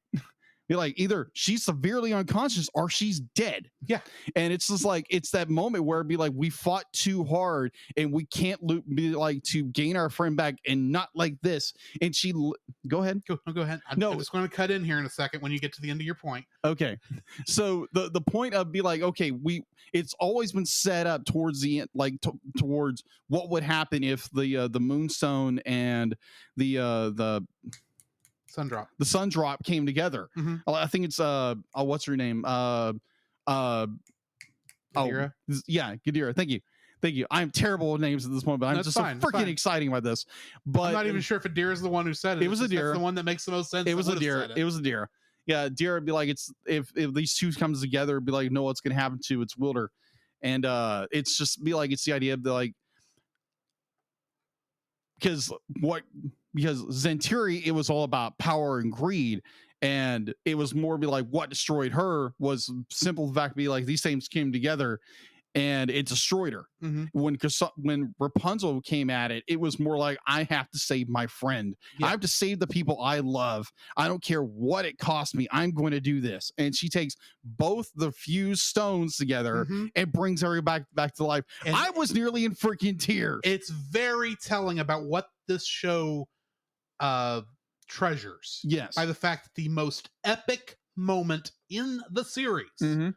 Either she's severely unconscious or she's dead. Yeah. And it's just it's that moment where it'd be we fought too hard and we can't to gain our friend back, and not like this. And she, go ahead. Go ahead. I'm just going to cut in here in a second when you get to the end of your point. Okay. So the point of it's always been set up towards the end, towards what would happen if the moonstone and the sun drop came together. I think it's what's her name? Gadira? Gadira. Thank you. I'm terrible with names at this point, but I'm just so freaking exciting about this. But I'm not even sure if Adira is the one who said it. It was Adira. The one that makes the most sense. It was Adira. Yeah, Deer would be like, it's if these two comes together, it'd be like, know what's gonna happen to its wielder. And it's just be like, it's the idea of the like, because Zentiri, it was all about power and greed, and it was more be like what destroyed her was simple fact be like these things came together and it destroyed her. When Rapunzel came at it, it was more like, I have to save my friend. I have to save the people I love. I don't care what it costs me. I'm going to do this. And she takes both the fused stones together and brings everybody back to life. And I was nearly in freaking tears. It's very telling about what this show treasures. Yes. By the fact that the most epic moment in the series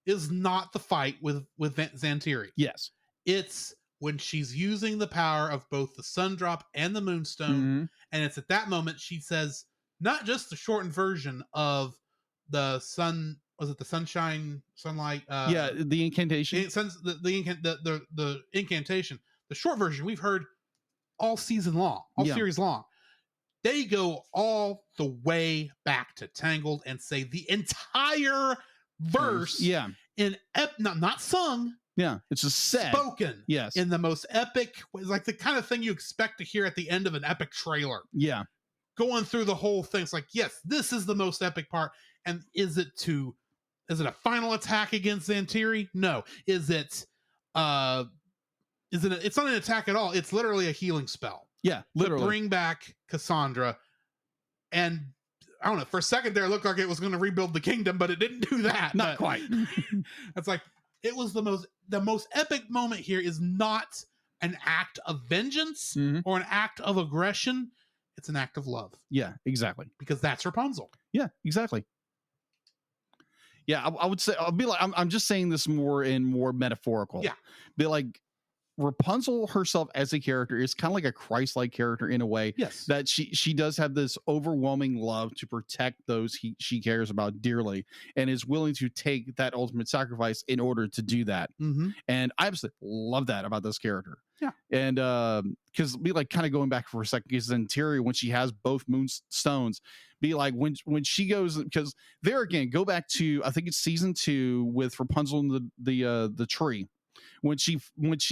is not the fight with Zantiri. Yes. It's when she's using the power of both the sun drop and the moonstone. And it's at that moment she says, not just the shortened version of the sun, was it the sunshine, sunlight? The incantation. The incantation. The short version we've heard all season long, all series long. They go all the way back to Tangled and say the entire verse in not sung, it's just said, spoken, in the most epic, like the kind of thing you expect to hear at the end of an epic trailer, going through the whole thing. It's like, yes, this is the most epic part. And is it a final attack against Zantiri? No. It's not an attack at all. It's literally a healing spell, literally to bring back Cassandra. And I don't know, for a second there, it looked like it was going to rebuild the kingdom, but it didn't do that. Not quite. It's like, it was the most epic moment here is not an act of vengeance or an act of aggression. It's an act of love. Yeah, exactly. Because that's Rapunzel. Yeah, exactly. Yeah, I would say, I'll be like, I'm just saying this more metaphorical. Yeah. Be like, Rapunzel herself as a character is kind of like a Christ-like character in a way. Yes. That she does have this overwhelming love to protect those she cares about dearly, and is willing to take that ultimate sacrifice in order to do that. And I absolutely love that about this character. Yeah. And because be like, kind of going back for a second, because Interior, when she has both moonstones, be like when she goes, because there again, go back to, I think it's season 2 with Rapunzel and the tree. When she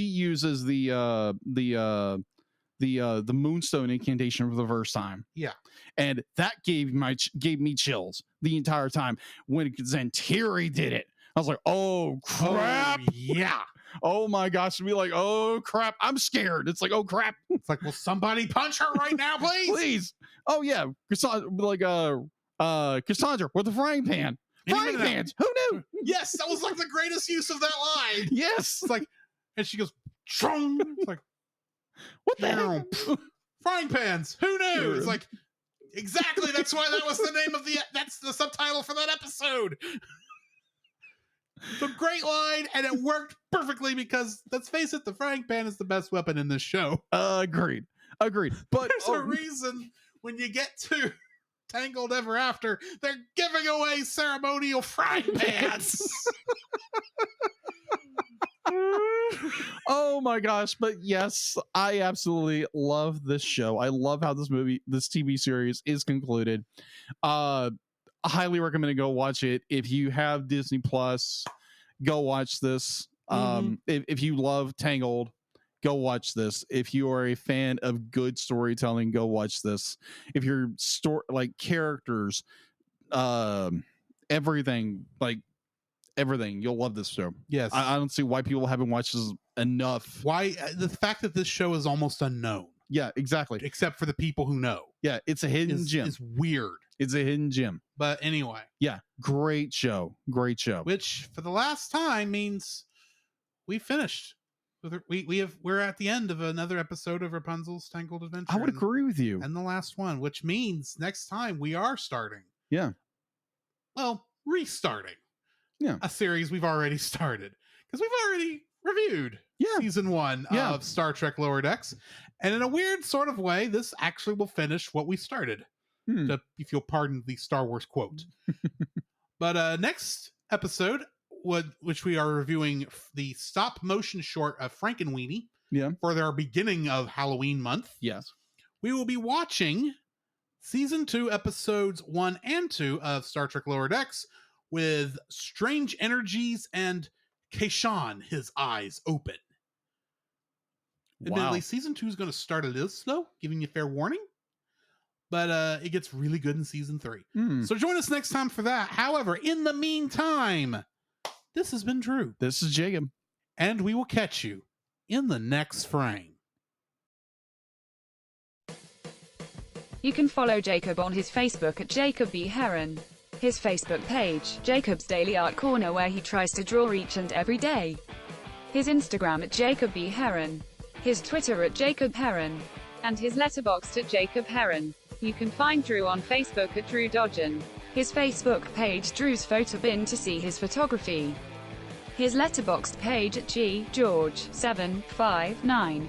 uses the moonstone incantation for the first time, and that gave me chills the entire time. When Zantiri did it, I was like, oh crap, oh my gosh, to be like, oh crap, I'm scared. It's like, oh crap, it's like, will somebody punch her right now, please? Please. Oh yeah, Cassandra with the frying pan. Frying pans. Who knew? Yes, that was like the greatest use of that line. Yes. It's like, and she goes, Chung. It's like, what the hell? Frying pans. Who knew? It's like, exactly. That's why that was the name of that's the subtitle for that episode. It's a great line, and it worked perfectly because, let's face it, the frying pan is the best weapon in this show. Agreed. But there's a reason when you get to Tangled Ever After, they're giving away ceremonial frying pans. Oh my gosh. But yes, I absolutely love this show. I love how this TV series is concluded. I highly recommend to go watch it. If you have Disney Plus, go watch this. If you love Tangled, go watch this. If you are a fan of good storytelling, go watch this. If you're like characters, everything, you'll love this show. Yes. I don't see why people haven't watched this enough. Why the fact that this show is almost unknown. Yeah, exactly. Except for the people who know. Yeah, it's a hidden gem. It's weird. It's a hidden gem. But anyway. Yeah, great show. Great show. Which for the last time means we finished. We're at the end of another episode of Rapunzel's Tangled Adventure. I would agree with you. And the last one, which means next time we are starting. Yeah. Well, restarting. Yeah. A series we've already started. Because we've already reviewed season 1 of Star Trek Lower Decks. And in a weird sort of way, this actually will finish what we started. If you'll pardon the Star Wars quote. But next episode, which we are reviewing the stop motion short of Frankenweenie for their beginning of Halloween month. Yes. We will be watching Season 2, episodes 1 and 2 of Star Trek Lower Decks with strange energies and Kayshawn, his eyes open. Admittedly, season 2 is going to start a little slow, giving you fair warning. But it gets really good in season 3. So join us next time for that. However, in the meantime, this has been Drew. This is Jacob. And we will catch you in the next frame. You can follow Jacob on his Facebook at Jacob B. Heron. His Facebook page, Jacob's Daily Art Corner, where he tries to draw each and every day. His Instagram at Jacob B. Heron. His Twitter at Jacob Heron. And his letterboxd at Jacob Heron. You can find Drew on Facebook at Drew Dodgen. His Facebook page, Drew's Photo Bin, to see his photography. His letterboxd page at GGeorge759.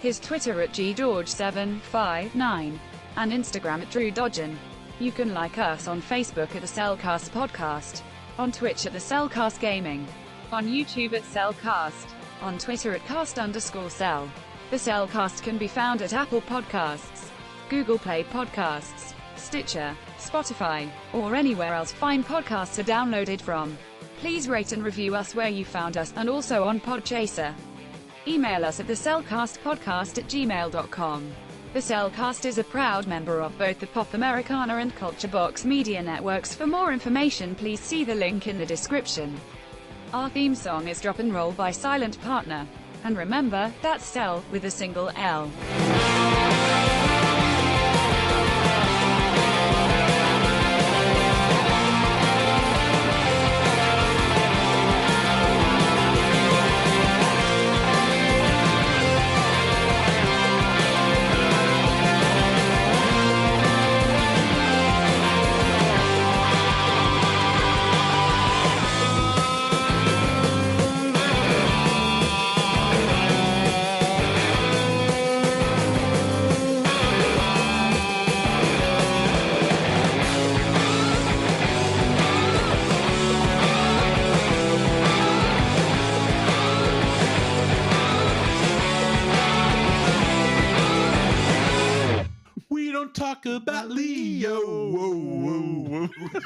His Twitter at GGeorge759. And Instagram at Drew Dodgen. You can like us on Facebook at the Cellcast Podcast. On Twitch at the Cellcast Gaming. On YouTube at Cellcast. On Twitter at cast_cell. The Cellcast can be found at Apple Podcasts, Google Play Podcasts, Stitcher, Spotify, or anywhere else fine podcasts are downloaded from. Please rate and review us where you found us, and also on Podchaser. Email us at thecellcastpodcast@gmail.com. The Cellcast is a proud member of both the Pop Americana and Culture Box media networks. For more information, please see the link in the description. Our theme song is Drop and Roll by Silent Partner. And remember, that's Cell, with a single L. We don't talk about Leo. Whoa, whoa, whoa.